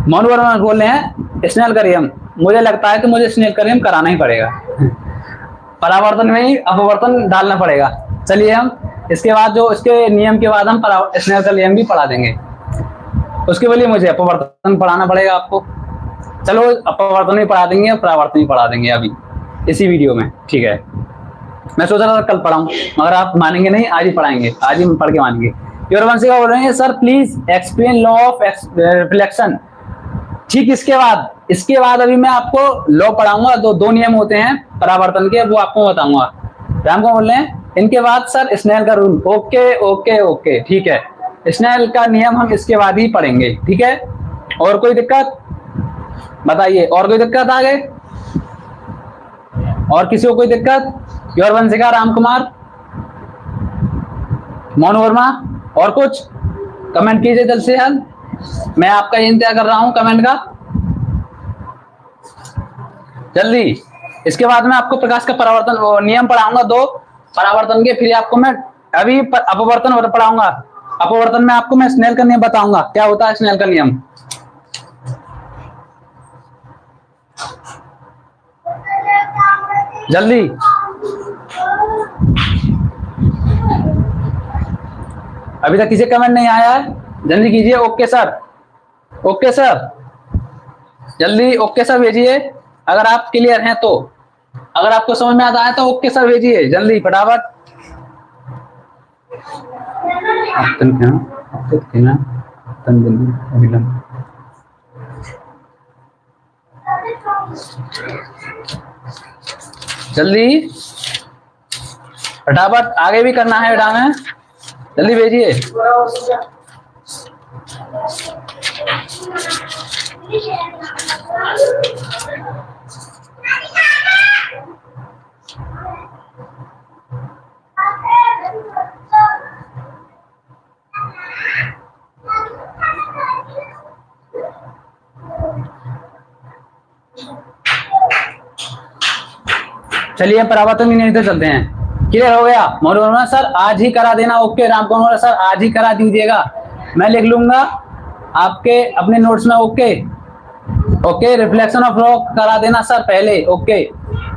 मोनू वर्मा बोल रहे हैं स्नेल का नियम, मुझे लगता है कि मुझे स्नेल का नियम कराना ही पड़ेगा, परावर्तन में ही अपवर्तन डालना पड़ेगा। चलिए हम इसके बाद जो इसके नियम के बाद हम स्नेल का नियम भी पढ़ा देंगे, उसके लिए मुझे अपवर्तन पढ़ाना पड़ेगा आपको। चलो अपवर्तन भी पढ़ा देंगे, परावर्तन भी पढ़ा देंगे अभी इसी वीडियो में, ठीक है। मैं सोच रहा था कल पढ़ाऊं, मगर आप मानेंगे नहीं, आज ही पढ़ाएंगे, आज ही पढ़ के मानेंगे। योरवंशिका बोल रहे हैं sir please explain law of reflection. ठीक, इसके बाद अभी मैं आपको लॉ पढ़ाऊंगा, दो नियम होते हैं परावर्तन के, वो आपको बताऊंगा। राम को बोल रहे हैं इनके बाद सर स्नेल का रूल। ओके ओके ओके, ठीक है, स्नेल का नियम हम इसके बाद ही पढ़ेंगे, ठीक है। और कोई दिक्कत बताइए, और कोई दिक्कत आ गए, और किसी को कोई दिक्कत? योरवंशिका, रामकुमार, मोनू वर्मा, और कुछ कमेंट कीजिए जल्द से जल्द, मैं आपका इंतजार कर रहा हूं कमेंट का, जल्दी। इसके बाद मैं आपको प्रकाश का परावर्तन नियम पढ़ाऊंगा, दो परावर्तन के, फिर आपको मैं अभी अपवर्तन पढ़ाऊंगा। अपवर्तन में आपको मैं स्नेल का नियम बताऊंगा, क्या होता है स्नेल का नियम। जल्दी, अभी तक किसी कमेंट नहीं आया है, जल्दी कीजिए। ओके सर, ओके सर, जल्दी ओके सर भेजिए, अगर आप क्लियर हैं तो। अगर आपको समझ में आता है तो ओके सर भेजिए जल्दी फटाफट। जल्दी फटाफट, आगे भी करना है बेटा में, जल्दी भेजिए। चलिए परावर्तन की नियम से चलते हैं। क्लियर हो गया? मोनू सर आज ही करा देना। ओके रामकुमार सर आज ही करा दीजिएगा, मैं लिख लूंगा आपके अपने नोट्स में। Okay okay, reflection of law करा देना सर पहले। ओके,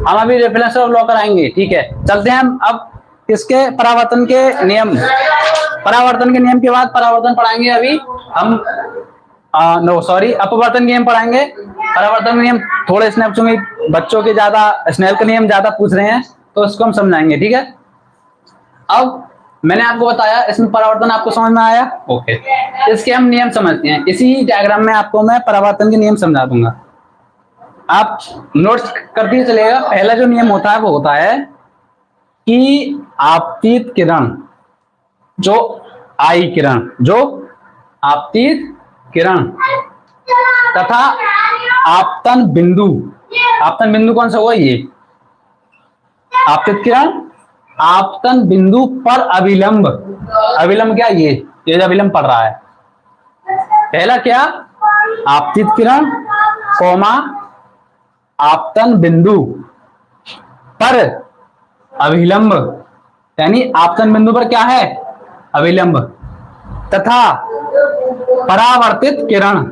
हम अभी रिफ्लेक्शन ऑफ लॉ कराएंगे, ठीक है। चलते हैं हम अब किसके, परावर्तन के नियम। परावर्तन के नियम के बाद परावर्तन पढ़ाएंगे अभी हम, नो सॉरी, अपवर्तन नियम पढ़ाएंगे। परावर्तन नियम थोड़े इसमें बच्चों के ज्यादा स्नेल का नियम ज्यादा पूछ रहे हैं, तो इसको हम समझाएंगे, ठीक है। अब मैंने आपको बताया, इसमें परावर्तन आपको समझ में आया? ओके, इसके हम नियम समझते हैं। इसी डायग्राम में आपको मैं परावर्तन के नियम समझा दूंगा, आप नोट्स करते चलेगा। पहला जो नियम होता है वो होता है कि आपतित किरण, जो आई किरण, जो आपतित किरण तथा आपतन बिंदु, आपतन बिंदु कौन सा हुआ? ये आपतित किरण आपतन बिंदु पर अविलंब, अविलंब क्या? ये अविलंब पड़ रहा है। पहला क्या? आपतित किरण कौमा आपतन बिंदु पर अविलंब, यानी आपतन बिंदु पर क्या है? अविलंब, तथा परावर्तित किरण,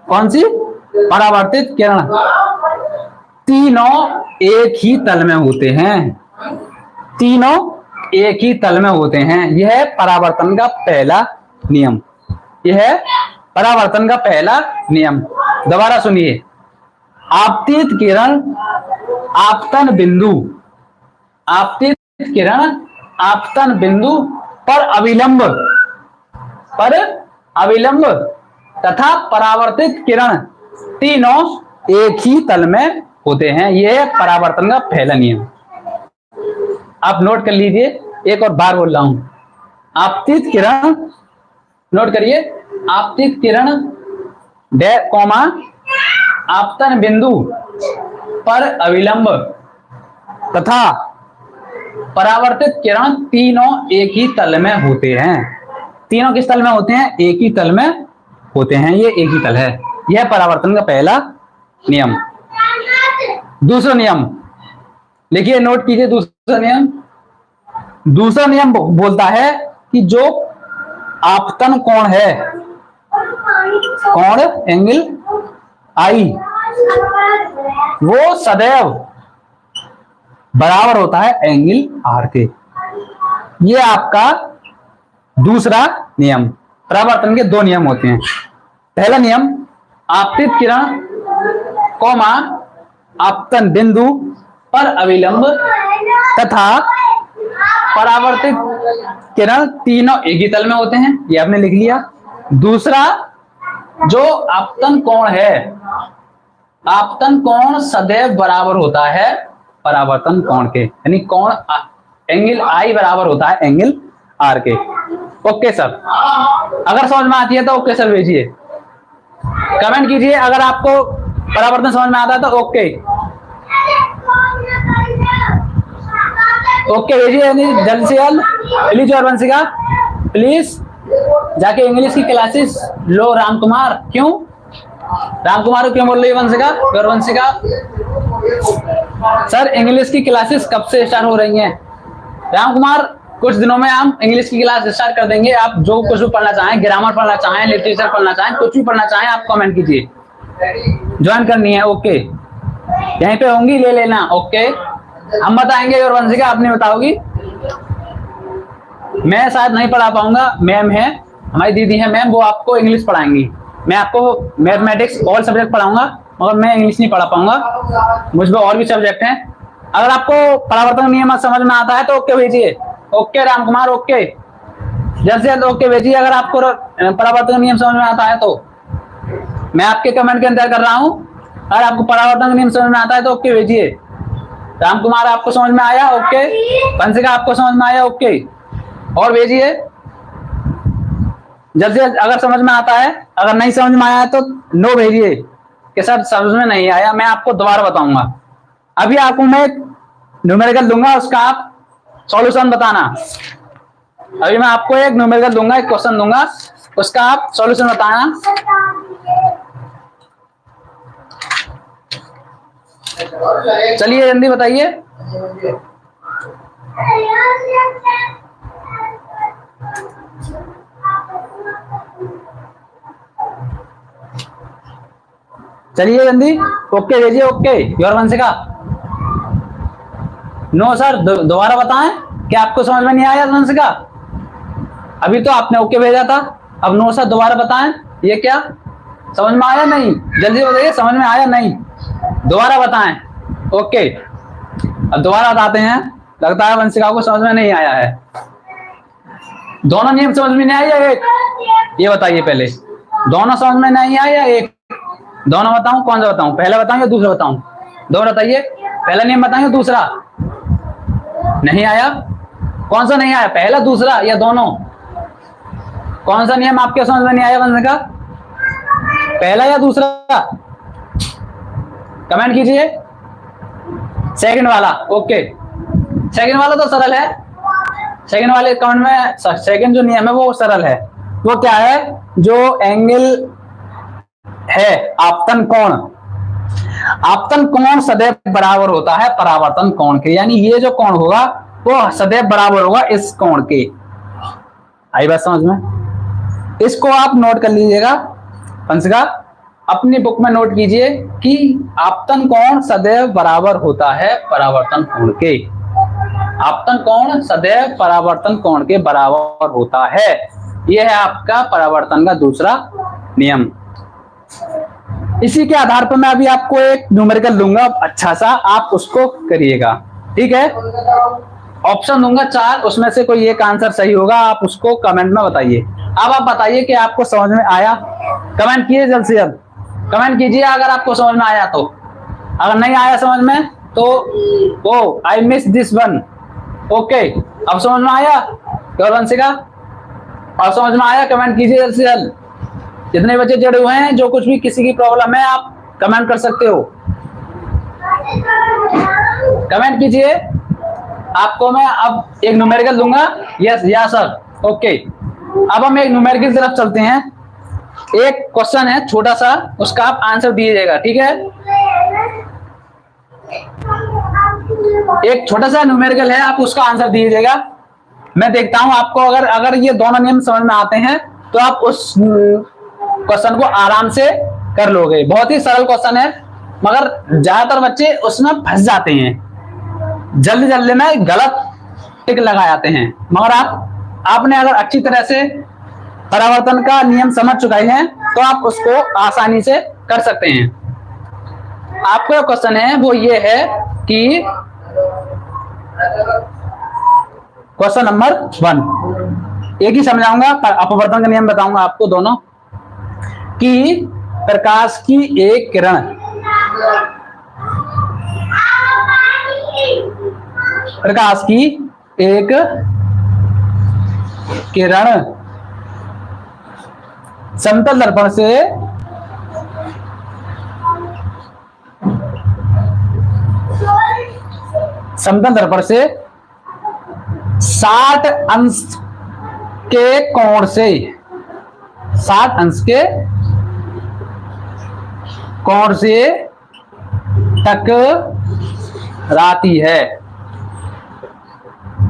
कौन सी? परावर्तित किरण, तीनों एक ही तल में होते हैं, तीनों एक ही तल में होते हैं। यह है परावर्तन का पहला नियम, यह है परावर्तन का पहला नियम। दोबारा सुनिए, आपतित किरण आपतन बिंदु, आपतित किरण आपतन बिंदु पर अविलंब, पर अविलंब तथा परावर्तित किरण तीनों एक ही तल में होते हैं। यह परावर्तन का पहला नियम, आप नोट कर लीजिए। एक और बार बोल रहा हूं, आपतित किरण, नोट करिए, आपतित किरण डे कॉमा आपतन बिंदु पर अविलंब तथा परावर्तित किरण तीनों एक ही तल में होते हैं। तीनों किस तल में होते हैं? एक ही तल में होते हैं, ये एक ही तल है। यह परावर्तन का पहला नियम। दूसरा नियम लिखिए, नोट कीजिए। दूसरा नियम, दूसरा नियम बोलता है कि जो आपतन कोण है, कोण एंगल आई, वो सदैव बराबर होता है एंगल आर के। ये आपका दूसरा नियम। परावर्तन के दो नियम होते हैं। पहला नियम, आपतित किरण कौमा आपतन बिंदु पर अविलंब तथा परावर्तित किरण तीनों एक ही तल में होते हैं, ये आपने लिख लिया। दूसरा, जो आपतन कोण है, आपतन कोण सदैव बराबर होता है परावर्तन कोण के, यानी कोण एंगल आई बराबर होता है एंगल आर के। ओके सर, अगर समझ में आती है तो ओके सर भेजिए, कमेंट कीजिए। अगर आपको परावर्तन समझ में आता है तो ओके ओके भेजिए जल्द से जल्द प्लीज। और वंशिका प्लीज जाके इंग्लिश की क्लासेस लो। राम कुमार, क्यों राम कुमार क्यों बोल रही है वंशिका? और वंशिका सर इंग्लिश की क्लासेस कब से स्टार्ट हो रही हैं? राम कुमार, कुछ दिनों में हम इंग्लिश की क्लास स्टार्ट कर देंगे। आप जो कुछ भी पढ़ना चाहें, ग्रामर पढ़ना चाहें, लिटरेचर पढ़ना चाहें, कुछ भी पढ़ना चाहें, आप कमेंट कीजिए। ज्वाइन करनी है, ओके, यहीं पे होंगी, ले लेना। ओके, हम बताएंगे और वंशिका आप नहीं बताओगी। मैं शायद नहीं पढ़ा पाऊंगा, मैम है, हमारी दीदी है मैम, वो आपको इंग्लिश पढ़ाएंगी। मैं आपको मैथमेटिक्स ऑल सब्जेक्ट पढ़ाऊंगा, मगर मैं इंग्लिश नहीं पढ़ा पाऊंगा, मुझ पर और भी सब्जेक्ट हैं। अगर आपको परावर्तन नियम समझ में आता है तो ओके भेजिए। ओके राम कुमार, ओके, जल्द से जल्द ओके भेजिए। अगर आपको परावर्तन नियम समझ में आता है तो मैं आपके कमेंट के अंदर कर रहा हूं। अगर आपको परावर्तन नियम समझ में आता है तो ओके भेजिए। राम कुमार, आपको समझ में आया? ओके। वंशिका, आपको समझ में आया? ओके, और भेजिए जल्द से जल्द। अगर समझ में आता है, अगर नहीं समझ में आया तो नो भेजिए कि सर समझ में नहीं आया, मैं आपको दोबारा बताऊंगा। अभी आपको मैं न्यूमेरिकल दूंगा, उसका आप सॉल्यूशन बताना। अभी मैं आपको एक न्यूमेरिकल दूंगा, एक क्वेश्चन दूंगा, उसका आप सॉल्यूशन बताना। चलिए जल्दी बताइए। चलिए जल्दी ओके भेजिए। Okay, your Vanshika. No sir, दोबारा बताएं, क्या आपको समझ में नहीं आया वंशिका? अभी तो आपने ओके भेजा था, अब नो सर दोबारा बताएं, ये क्या समझ में आया? नहीं, जल्दी बताइए, समझ में आया? नहीं, दोबारा बताएं। ओके, अब दोबारा बताते हैं। लगता है वंशिका को समझ में नहीं आया है। दोनों नियम समझ में नहीं आया? एक ये बताइए पहले, दोनों समझ में नहीं आया? एक दोनों बताऊं, कौन सा बताऊं? पहला बताऊं या दूसरा बताऊं? दो बताइए, पहला नियम बताएं या दूसरा? नहीं आया? कौन सा नहीं आया, पहला दूसरा या दोनों? कौन सा नियम आपके समझ में नहीं आया वंशिका, पहला या दूसरा? कमेंट कीजिए। सेकंड वाला, ओके, सेकंड वाला तो सरल है। सेकंड वाले कमेंट में, सेकंड जो नियम है वो सरल है। वो क्या है? जो एंगल है आपतन कोण, आपतन कोण सदैव बराबर होता है परावर्तन कोण के, यानी ये जो कोण होगा वो सदैव बराबर होगा इस कोण के। आई बात समझ में? इसको आप नोट कर लीजिएगा वंशिका, अपनी बुक में नोट कीजिए कि आपतन कोण सदैव बराबर होता है परावर्तन कोण के। आपतन कोण सदैव परावर्तन कोण के बराबर होता है। यह है आपका परावर्तन का दूसरा नियम। इसी के आधार पर मैं अभी आपको एक न्यूमेरिकल दूंगा अच्छा सा, आप उसको करिएगा, ठीक है? ऑप्शन दूंगा 4, उसमें से कोई एक आंसर सही होगा, आप उसको कमेंट में बताइए। अब आप बताइए कि आपको समझ में आया? कमेंट कीजिए जल्द से जल्द, कमेंट कीजिए अगर आपको समझ में आया तो। अगर नहीं आया समझ में तो oh I miss this one. Okay, अब समझ में आया? वंशिका और समझ में आया? कमेंट कीजिए जल्द से जल्द। जितने बच्चे जुड़े हुए हैं, जो कुछ भी किसी की प्रॉब्लम है आप कमेंट कर सकते हो, कमेंट कीजिए। आपको मैं अब एक न्यूमेरिकल दूंगा। यस या सर, ओके। अब हम एक न्यूमेरिकल की तरफ चलते हैं। एक क्वेश्चन है छोटा सा, उसका आप आंसर दीजिएगा, ठीक है? एक छोटा सा न्यूमेरिकल है, आप उसका आंसर दीजिएगा। मैं देखता हूं आपको अगर ये दोनों नियम समझ में आते हैं तो आप उस क्वेश्चन को आराम से कर लोगे। बहुत ही सरल क्वेश्चन है, मगर ज्यादातर बच्चे उसमें फंस जाते हैं, जल्दी जल्दी में गलत टिक लगा जाते हैं। मगर आपने अगर अच्छी तरह से परावर्तन का नियम समझ चुके हैं तो आप उसको आसानी से कर सकते हैं। आपका क्वेश्चन है वो ये है कि क्वेश्चन नंबर 1, एक ही समझाऊंगा, अपवर्तन का नियम बताऊंगा आपको दोनों, कि प्रकाश की एक किरण समतल दर्पण से समतल दर्पण से 60 अंश के कोण से 60 अंश के कोण से टकराती है।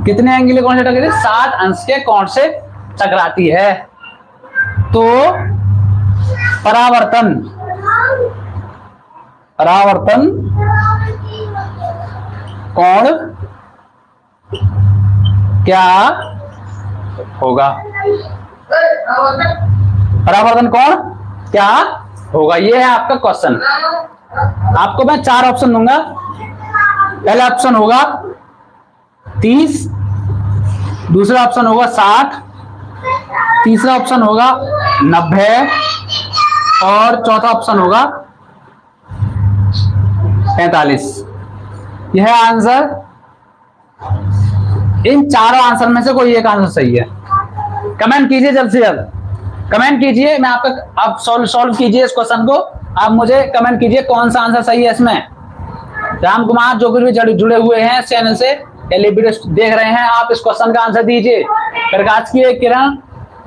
कितने एंगल के कोण से टकराती है? 60 अंश के कोण से टकराती है। तो परावर्तन कोण क्या होगा? परावर्तन कोण क्या होगा? ये है आपका क्वेश्चन। आपको मैं 4 ऑप्शन दूंगा। पहला ऑप्शन होगा 30, दूसरा ऑप्शन होगा 60, तीसरा ऑप्शन होगा 90 और चौथा ऑप्शन होगा 45। यह है आंसर। इन चारों आंसर में से कोई एक आंसर सही है। कमेंट कीजिए जल्द से जल्द, कमेंट कीजिए। मैं आपका आप सॉल्व कीजिए इस क्वेश्चन को। आप मुझे कमेंट कीजिए कौन सा आंसर सही है इसमें। राम कुमार जो कुछ भी जुड़े हुए हैं इस चैनल से या वीडियो देख रहे हैं, आप इस क्वेश्चन का आंसर दीजिए। प्रकाश की एक किरण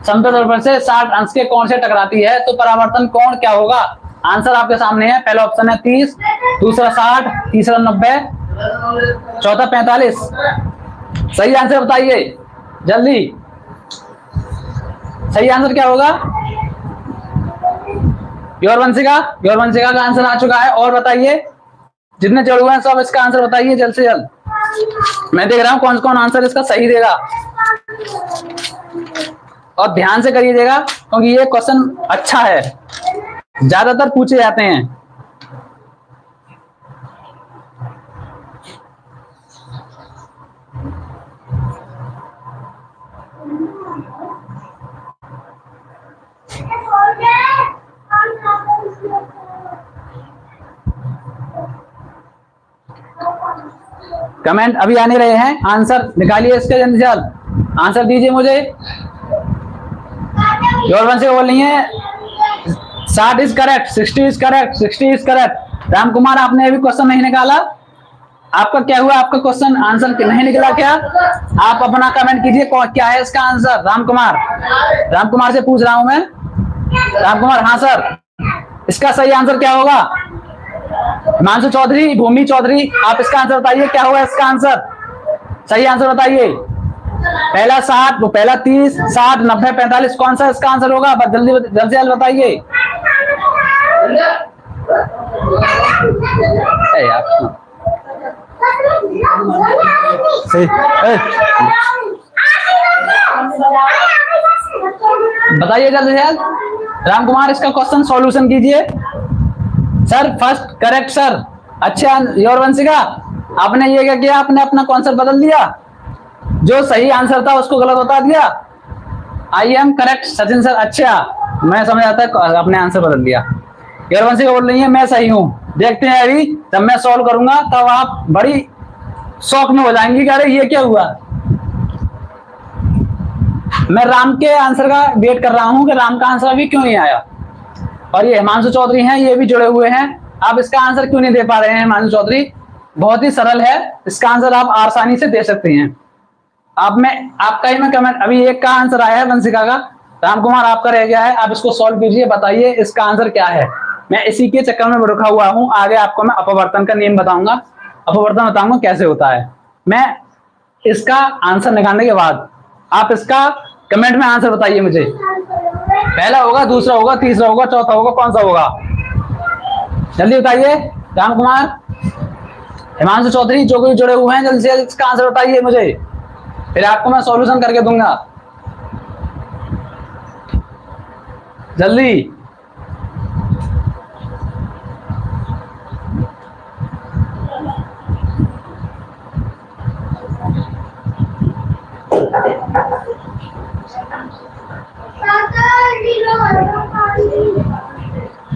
समतल दर्पण से 60 अंश के कोण से टकराती है, तो परावर्तन कोण क्या होगा? आंसर आपके सामने है। पहला ऑप्शन है 30, दूसरा 60, तीसरा 90, चौथा 45। सही आंसर बताइए जल्दी। सही आंसर क्या होगा? योरवंशिका का आंसर आ चुका है। और बताइए, जितने जुड़े हुए हैं सब इसका आंसर बताइए जल्द से जल्द। मैं देख रहा हूं कौन कौन आंसर इसका सही देगा, और ध्यान से करिएगा क्योंकि ये क्वेश्चन अच्छा है, ज्यादातर पूछे जाते हैं। कमेंट अभी आने रहे हैं, आंसर निकालिए इसके जल्दी से जल्द। आंसर दीजिए मुझे। योरवन से बोल रही है 60 is correct, 60 is correct, 60 is correct. Ram Kumar आपने अभी क्वेश्चन नहीं निकाला, आपका क्या हुआ? आपका क्वेश्चन आंसर नहीं निकला क्या? आप अपना कमेंट कीजिए क्या है इसका आंसर। राम कुमार से पूछ रहा हूं मैं। राम कुमार, हाँ सर, इसका सही आंसर क्या होगा? हिमांशु चौधरी, भूमि चौधरी, आप इसका आंसर बताइए क्या होगा इसका आंसर। सही आंसर बताइए। पहला 60, वो पहला 30, 60, 90, 45, कौन सा इसका आंसर होगा? जल्दी जल्दी बताइए। बताइए जल्दी से जल्द। राम कुमार इसका क्वेश्चन सॉल्यूशन कीजिए। Sir first correct sir. अच्छा योरवंशिका, आपने ये क्या किया? आपने अपना कॉन्सेप्ट बदल दिया, जो सही आंसर था उसको गलत बता दिया। I am correct Sachin sir. अच्छा, मैं समझ आता है अपने आंसर बदल दिया। योरवंशिका बोल रही है मैं सही हूं। देखते हैं अभी जब मैं सॉल्व करूंगा तब आप बड़ी शौक में हो जाएंगी कि अरे ये क्या हुआ। मैं राम के आंसर का वेट कर रहा हूं कि राम का आंसर अभी क्यों नहीं आया। और ये हिमांशु चौधरी हैं, ये भी जुड़े हुए हैं। आप इसका आंसर क्यों नहीं दे पा रहे हैं हिमांशु चौधरी? बहुत ही सरल है, इसका आंसर आप आसानी से दे सकते हैं। आप में आपका ही मैं कमेंट, अभी एक का आंसर आया है वंशिका का, राम कुमार आपका रह गया है। आप इसको सॉल्व कीजिए, बताइए इसका आंसर क्या है। मैं इसी के चक्कर में रुका हुआ हूं, आगे आपको मैं अपवर्तन का नियम बताऊंगा, अपवर्तन बताऊंगा कैसे होता है। मैं इसका आंसर निकालने के बाद आप इसका कमेंट में आंसर बताइए मुझे, पहला होगा, दूसरा होगा, तीसरा होगा, चौथा होगा, कौन सा होगा? जल्दी बताइए। राम कुमार, हिमांशु चौधरी, जो कोई जुड़े हुए हैं, जल्दी से इसका आंसर बताइए मुझे, फिर आपको मैं सॉल्यूशन करके दूंगा। जल्दी।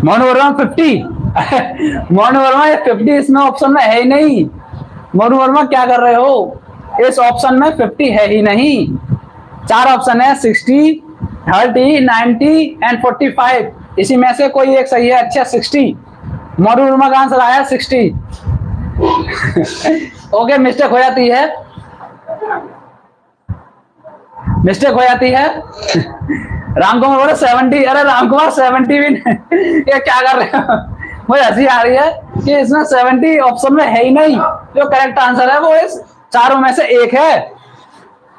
मोनू वर्मा 50। मोनू वर्मा ये 50 इसमें ऑप्शन में है ही नहीं। मोनू वर्मा क्या कर रहे हो? इस ऑप्शन में 50 है ही नहीं। 4 ऑप्शन है, 60, 30, 90 एंड 45। इसी में से कोई एक सही है। अच्छा 60, मोनू वर्मा का आंसर आया 60। ओके, मिस्टेक हो जाती है, मिस्टेक हो जाती है। राम कुमार बोले 70। अरे राम कुमार 70 भी नहीं। ये क्या कर रहे हो? मुझे हंसी आ रही है कि इसमें 70 ऑप्शन में है ही नहीं। जो करेक्ट आंसर है वो इस चारों में से एक है।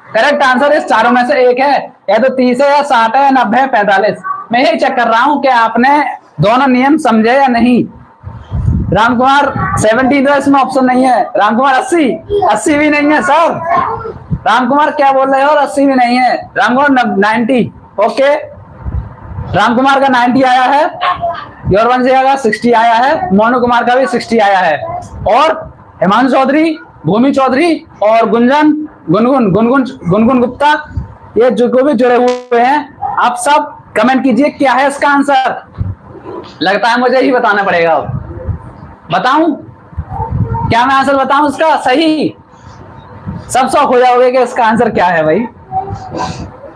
करेक्ट आंसर इस चारों में से एक है, या तो 30 है, या 60 है, या 90 है, 45। मैं यही चेक कर रहा हूं कि आपने दोनों नियम समझे या नहीं। राम कुमार 70 तो इसमें ऑप्शन नहीं है। राम कुमार 80 भी नहीं है सर। राम कुमार क्या बोल रहे हो? 80 भी नहीं है। राम कुमार 90। ओके, राम कुमार का 90 आया है, योरवंशिका का 60 आया है, मोनू कुमार का भी 60 आया है, और हिमांशु चौधरी, भूमि चौधरी और गुनगुन गुप्ता, ये जो भी जुड़े हुए हैं, आप सब कमेंट कीजिए क्या है इसका आंसर। लगता है मुझे ही बताना पड़ेगा। अब बताऊं क्या? मैं आंसर बताऊं इसका सही? सब शौक हो जाओगे कि इसका आंसर क्या है भाई।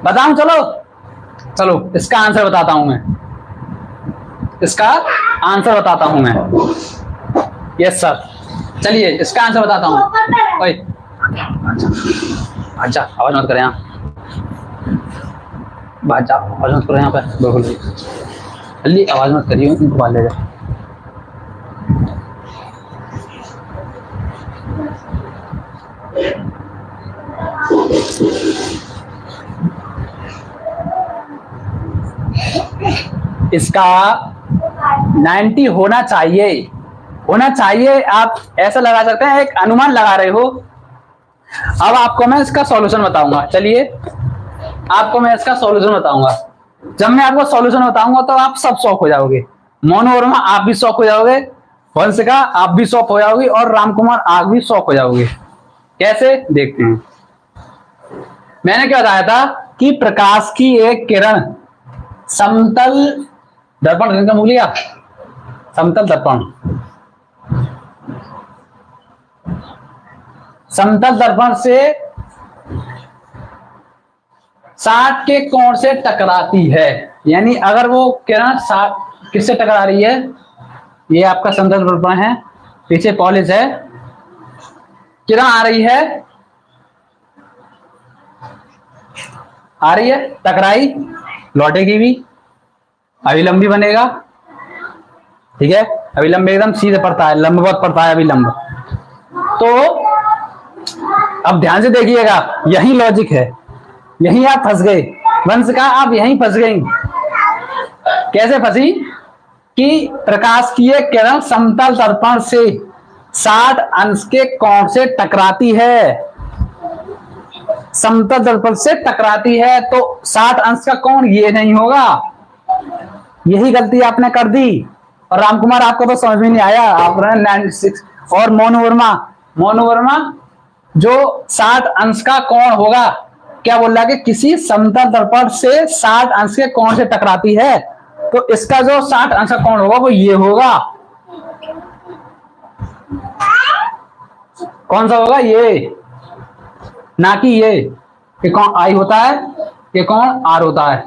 बताऊं? चलो चलो इसका आंसर बताता हूं मैं, इसका आंसर बताता हूं मैं। यस सर, चलिए इसका आंसर बताता हूं। ओए अच्छा, आवाज मत करें यहाँ, आवाज मत करो यहाँ पे, बिल्कुल जल्दी आवाज मत करिए, उनको बाल ले जाए। इसका 90 होना चाहिए, होना चाहिए। आप ऐसा लगा सकते हैं, एक अनुमान लगा रहे हो। अब आपको मैं इसका सॉल्यूशन बताऊंगा। चलिए आपको मैं इसका सॉल्यूशन बताऊंगा। जब मैं आपको सॉल्यूशन बताऊंगा तो आप सब शॉक हो जाओगे। मोनू वर्मा आप भी शॉक हो जाओगे, वंशिका आप भी शॉक हो जाओगी, और राम कुमार आप भी शॉक हो जाओगे। कैसे? देखते हैं। मैंने क्या बताया था कि प्रकाश की एक किरण समतल दर्पण का मुंह लिया, समतल दर्पण, समतल दर्पण से 60 के कोण से टकराती है। यानी अगर वो किरण 60 किससे टकरा रही है? ये आपका समतल दर्पण है, पीछे पॉलिश है, किरण आ रही है, आ रही है, टकराई, लौटेगी भी, अभिलंब भी बनेगा। ठीक है, अभिलंब एकदम सीधे पड़ता है, लंबवत पड़ता है अभिलंब। तो अब ध्यान से देखिएगा, यही लॉजिक है, यही आप फंस गए। वंशिका आप यहीं फंस गई। कैसे फंसी? कि प्रकाश की एक किरण समतल दर्पण से 60 अंश के कोण से टकराती है, समतल दर्पण से टकराती है, तो 60 अंश का कोण ये नहीं होगा। यही गलती आपने कर दी। और राम कुमार आपको तो समझ में नहीं आया, आपने 96। और मोनू वर्मा जो 60 अंश का कोण होगा, क्या बोल रहा है कि किसी समतल दर्पण से 60 अंश के कोण से टकराती है, तो इसका जो 60 अंश का कोण होगा वो ये होगा। कौन सा होगा? ये, ना कि ये कौन आई होता है, ये कोण आर होता है।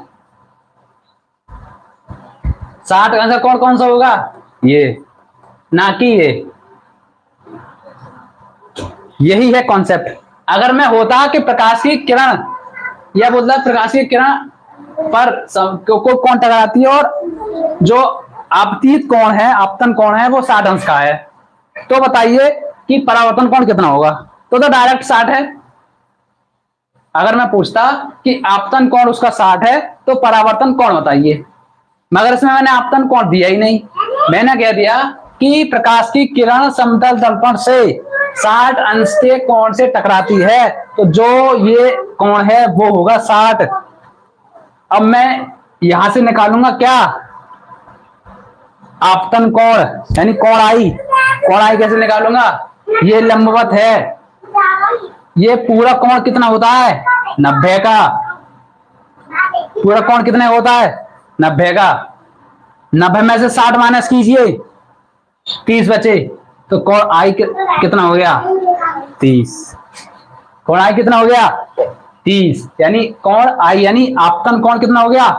60 का आंसर कौन कौन सा होगा, ये, ना कि ये। यही है कॉन्सेप्ट। अगर मैं होता कि प्रकाश की किरण, यह बोलता है प्रकाश की किरण पर को कौन टकराती है और जो आपतित कोण है, आपतन कोण है वो 60 अंश का है, तो बताइए कि परावर्तन कोण कितना होगा। तो डायरेक्ट 60 है। अगर मैं पूछता कि आपतन कोण उसका 60 है तो परावर्तन कोण बताइए, मगर इसमें मैंने आपतन कोण दिया ही नहीं। मैंने कह दिया कि प्रकाश की किरण समतल दर्पण से 60 अंश के कोण से टकराती है, तो जो ये कोण है वो होगा 60। अब मैं यहां से निकालूंगा क्या, आपतन कोण, यानी कोण आई। कोण आई कैसे निकालूंगा, ये लंबवत है, ये पूरा कोण कितना होता है 90 का। पूरा कोण कितने होता है 90 का। 90 में से 60 माइनस कीजिए, 30 बचे, तो कोण आई कितना हो गया 30। कोण आई कितना हो गया 30, यानी कोण आई यानी आपतन कोण कितना हो गया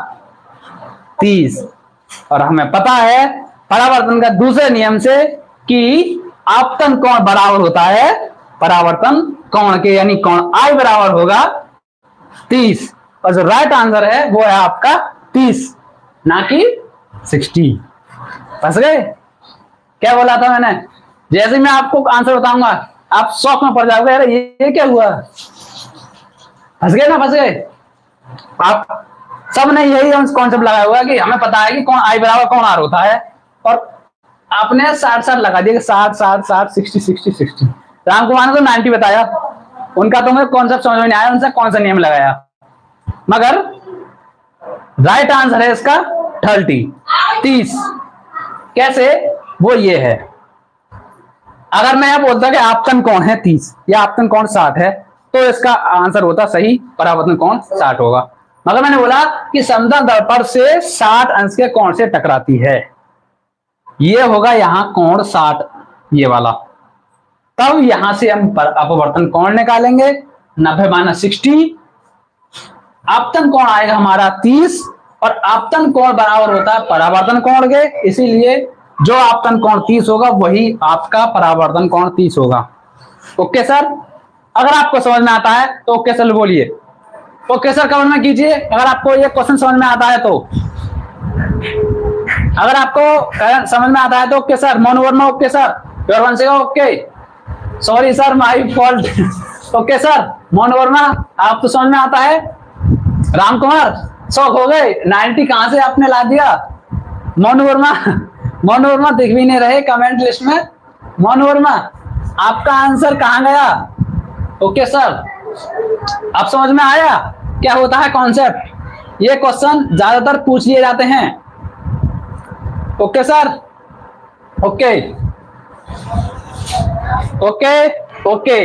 30। और हमें पता है परावर्तन का दूसरे नियम से कि आपतन कोण बराबर होता है परावर्तन कोण के, यानी कोण आई बराबर होगा 30। और जो राइट आंसर है वो है आपका 30, ना कि 60। फंस गए। क्या बोला था मैंने, जैसे मैं आपको आंसर बताऊंगा आप शौक में पड़ जाओगे, अरे ये क्या हुआ, फंस गए ना, फंस गए। आप सबने यही कॉन्सेप्ट लगाया हुआ कि हमें पता है कि कौन आई बराबर कौन आर होता है, और आपने 60 लगा दिया कि 60 60 60 60। राम कुमार ने तो 90 बताया, उनका तो मुझे कॉन्सेप्ट समझ में नहीं आया, उनसे कौन सा नियम लगाया। मगर राइट आंसर है इसका 30। कैसे, वो ये है। अगर मैं यह बोलता कि आपतन कोण है 30 या आपतन कोण 60 है, तो इसका आंसर होता सही, परावर्तन कोण 60 होगा। मगर मैंने बोला कि समतल दर्पण से 60 अंश के कोण से टकराती है, ये होगा यहां कोण 60, ये वाला। तब यहां से हम अपवर्तन कोण निकालेंगे, 90 माइनस 60, आपतन कोण आएगा हमारा 30, और आपतन कोण बराबर होता है परावर्तन कोण के, इसीलिए जो आपतन कोण 30 होगा वही आपका परावर्तन कोण 30 होगा। ओके सर, अगर आपको समझ में आता है तो ओके सर बोलिए, ओके सर कमेंट में कीजिए अगर आपको ये क्वेश्चन समझ में आता है तो। अगर आपको समझ में आता है तो okay sir, Monu Verma okay sir, योरवंशिका okay, sorry sir my fault okay sir, Monu Verma आप तो समझ में आता है। राम कुमार शौक हो गए, 90 कहां से आपने ला दिया। मोनू वर्मा दिख भी नहीं रहे कमेंट लिस्ट में। मोनू वर्मा आपका आंसर कहां गया। ओके सर, अब समझ में आया क्या होता है कॉन्सेप्ट। ये क्वेश्चन ज्यादातर पूछ लिए जाते हैं। Okay sir, okay okay okay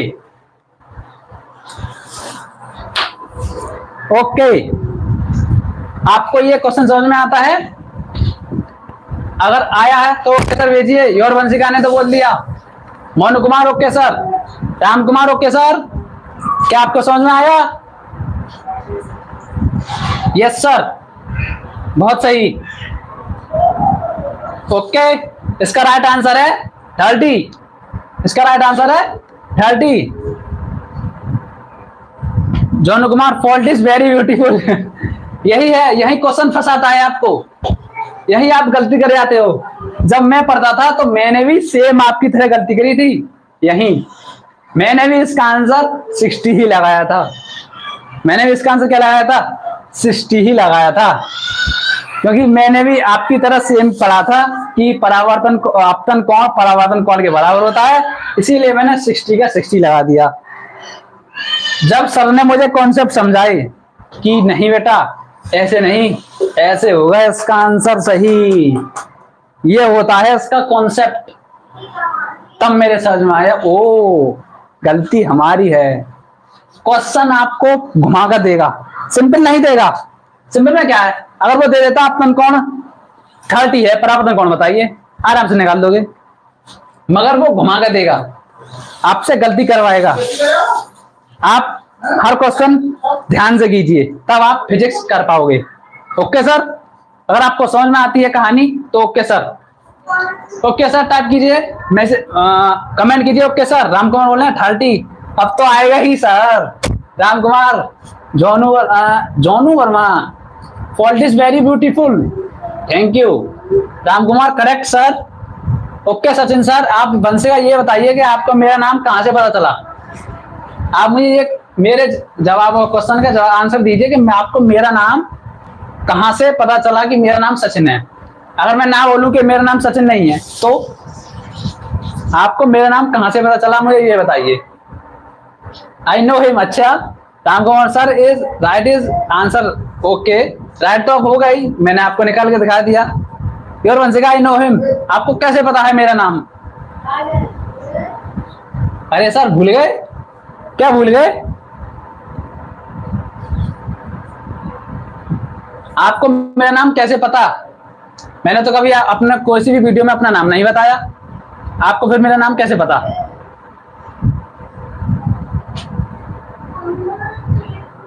okay, आपको ये क्वेश्चन समझ में आता है। अगर आया है तो ओके सर भेजिए। योर वंशिका ने तो बोल दिया। Monu Kumar okay sir, Ram Kumar okay sir, क्या आपको समझ में आया। यस सर, बहुत सही। ओके, इसका राइट आंसर है 30। इसका राइट आंसर है 30। John Kumar fault is very beautiful. यही है, यही क्वेश्चन फंसाता है आपको, यही आप गलती कर जाते हो। जब मैं पढ़ता था तो मैंने भी सेम आपकी तरह गलती करी थी। यही मैंने भी इसका आंसर 60 ही लगाया था। मैंने भी इसका आंसर क्या लगाया था 60 ही लगाया था, क्योंकि मैंने भी आपकी तरह सेम पढ़ा था कि परावर्तन आपतन कोण परावर्तन कोण के बराबर होता है, इसीलिए मैंने 60 का 60 लगा दिया। जब सर ने मुझे कॉन्सेप्ट समझाए कि नहीं बेटा ऐसे नहीं, ऐसे होगा इसका आंसर सही, ये होता है इसका कॉन्सेप्ट, तब मेरे समझ में आया ओ गलती हमारी है। क्वेश्चन आपको घुमा कर देगा, सिंपल नहीं देगा। सिंपल में क्या है, अगर वो दे देता आपतन कोण 30 है, परावर्तन कोण बताइए, आराम से निकाल दोगे। मगर वो घुमा कर देगा, आपसे गलती करवाएगा। आप हर क्वेश्चन ध्यान से कीजिए, तब आप फिजिक्स कर पाओगे। ओके सर, अगर आपको समझ में आती है कहानी तो okay sir. Okay sir type कीजिए, मैसेज कमेंट कीजिए। ओके सर, राम कुमार बोल रहे हैं 30, अब तो आएगा ही sir. Ram Kumar, Jonu Verma, fault is very beautiful, thank you. Ram Kumar correct sir. Okay Sachin sir, आप बंसेगा ये बताइए कि आपको मेरा नाम कहां से पता चला। आप मुझे एक मेरे जवाब और क्वेश्चन का जवाब आंसर दीजिए कि मैं आपको मेरा नाम कहां से पता चला कि मेरा नाम सचिन है। अगर मैं ना बोलूं कि मेरा नाम सचिन नहीं है तो आपको मेरा नाम कहां से पता चला, मुझे ये बताइए। आई नो हिम, अच्छा Ram Kumar sir is right is answer. Okay right तो होगा ही, मैंने आपको निकाल के दिखा दिया। Your Vanshika I know him, आपको कैसे पता है मेरा नाम? अरे सर भूल गए क्या? भूल गए? आपको मेरा नाम कैसे पता? मैंने तो कभी अपना कोई सी भी वीडियो में अपना नाम नहीं बताया, आपको फिर मेरा नाम कैसे पता?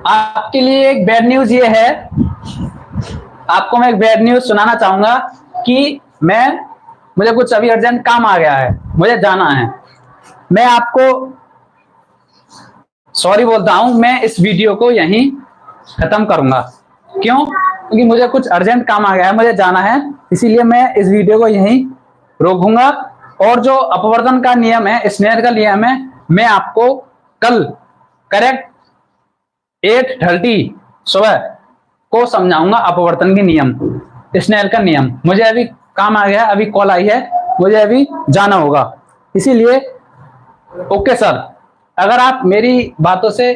आपके लिए एक बैड न्यूज ये है, आपको मैं एक बैड न्यूज सुनाना चाहूंगा कि मुझे कुछ अभी अर्जेंट काम आ गया है, मुझे जाना है। मैं आपको सॉरी बोलता हूं, मैं इस वीडियो को यहीं खत्म करूंगा। क्यों? क्योंकि मुझे कुछ अर्जेंट काम आ गया है, मुझे जाना है, इसीलिए मैं इस वीडियो को यहीं रोकूंगा। और जो अपवर्तन का नियम है, स्नेल का नियम है, मैं आपको कल करेक्ट 8:30 सुबह को समझाऊंगा अपवर्तन के नियम, स्नेल का नियम। मुझे अभी काम आ गया है, अभी कॉल आई है, मुझे अभी जाना होगा, इसीलिए ओके सर। अगर आप मेरी बातों से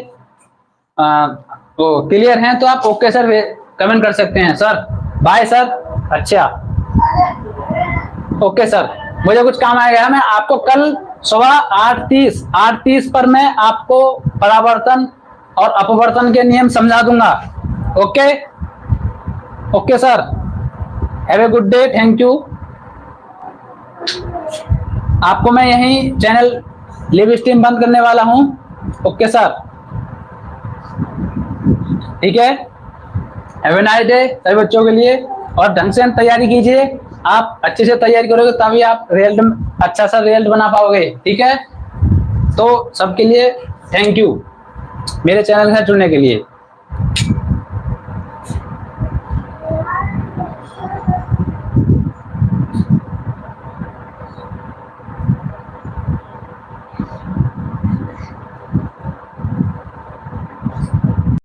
तो क्लियर हैं तो आप ओके सर कमेंट कर सकते हैं। सर बाय सर, अच्छा ओके सर, मुझे कुछ काम आ गया, मैं आपको कल सुबह 8:30 पर मैं आपको परावर्तन और अपवर्तन के नियम समझा दूंगा। Okay okay sir, have a good day, thank you. आपको मैं यही चैनल लिव स्ट्रीम बंद करने वाला हूं। ओके सर, ठीक है, हैव ए नाइस डे सभी बच्चों के लिए। और ढंग से तैयारी कीजिए, आप अच्छे से तैयारी करोगे तभी आप रिजल्ट अच्छा सा रिजल्ट बना पाओगे, ठीक है। तो सबके लिए थैंक यू मेरे चैनल से जुड़ने के लिए।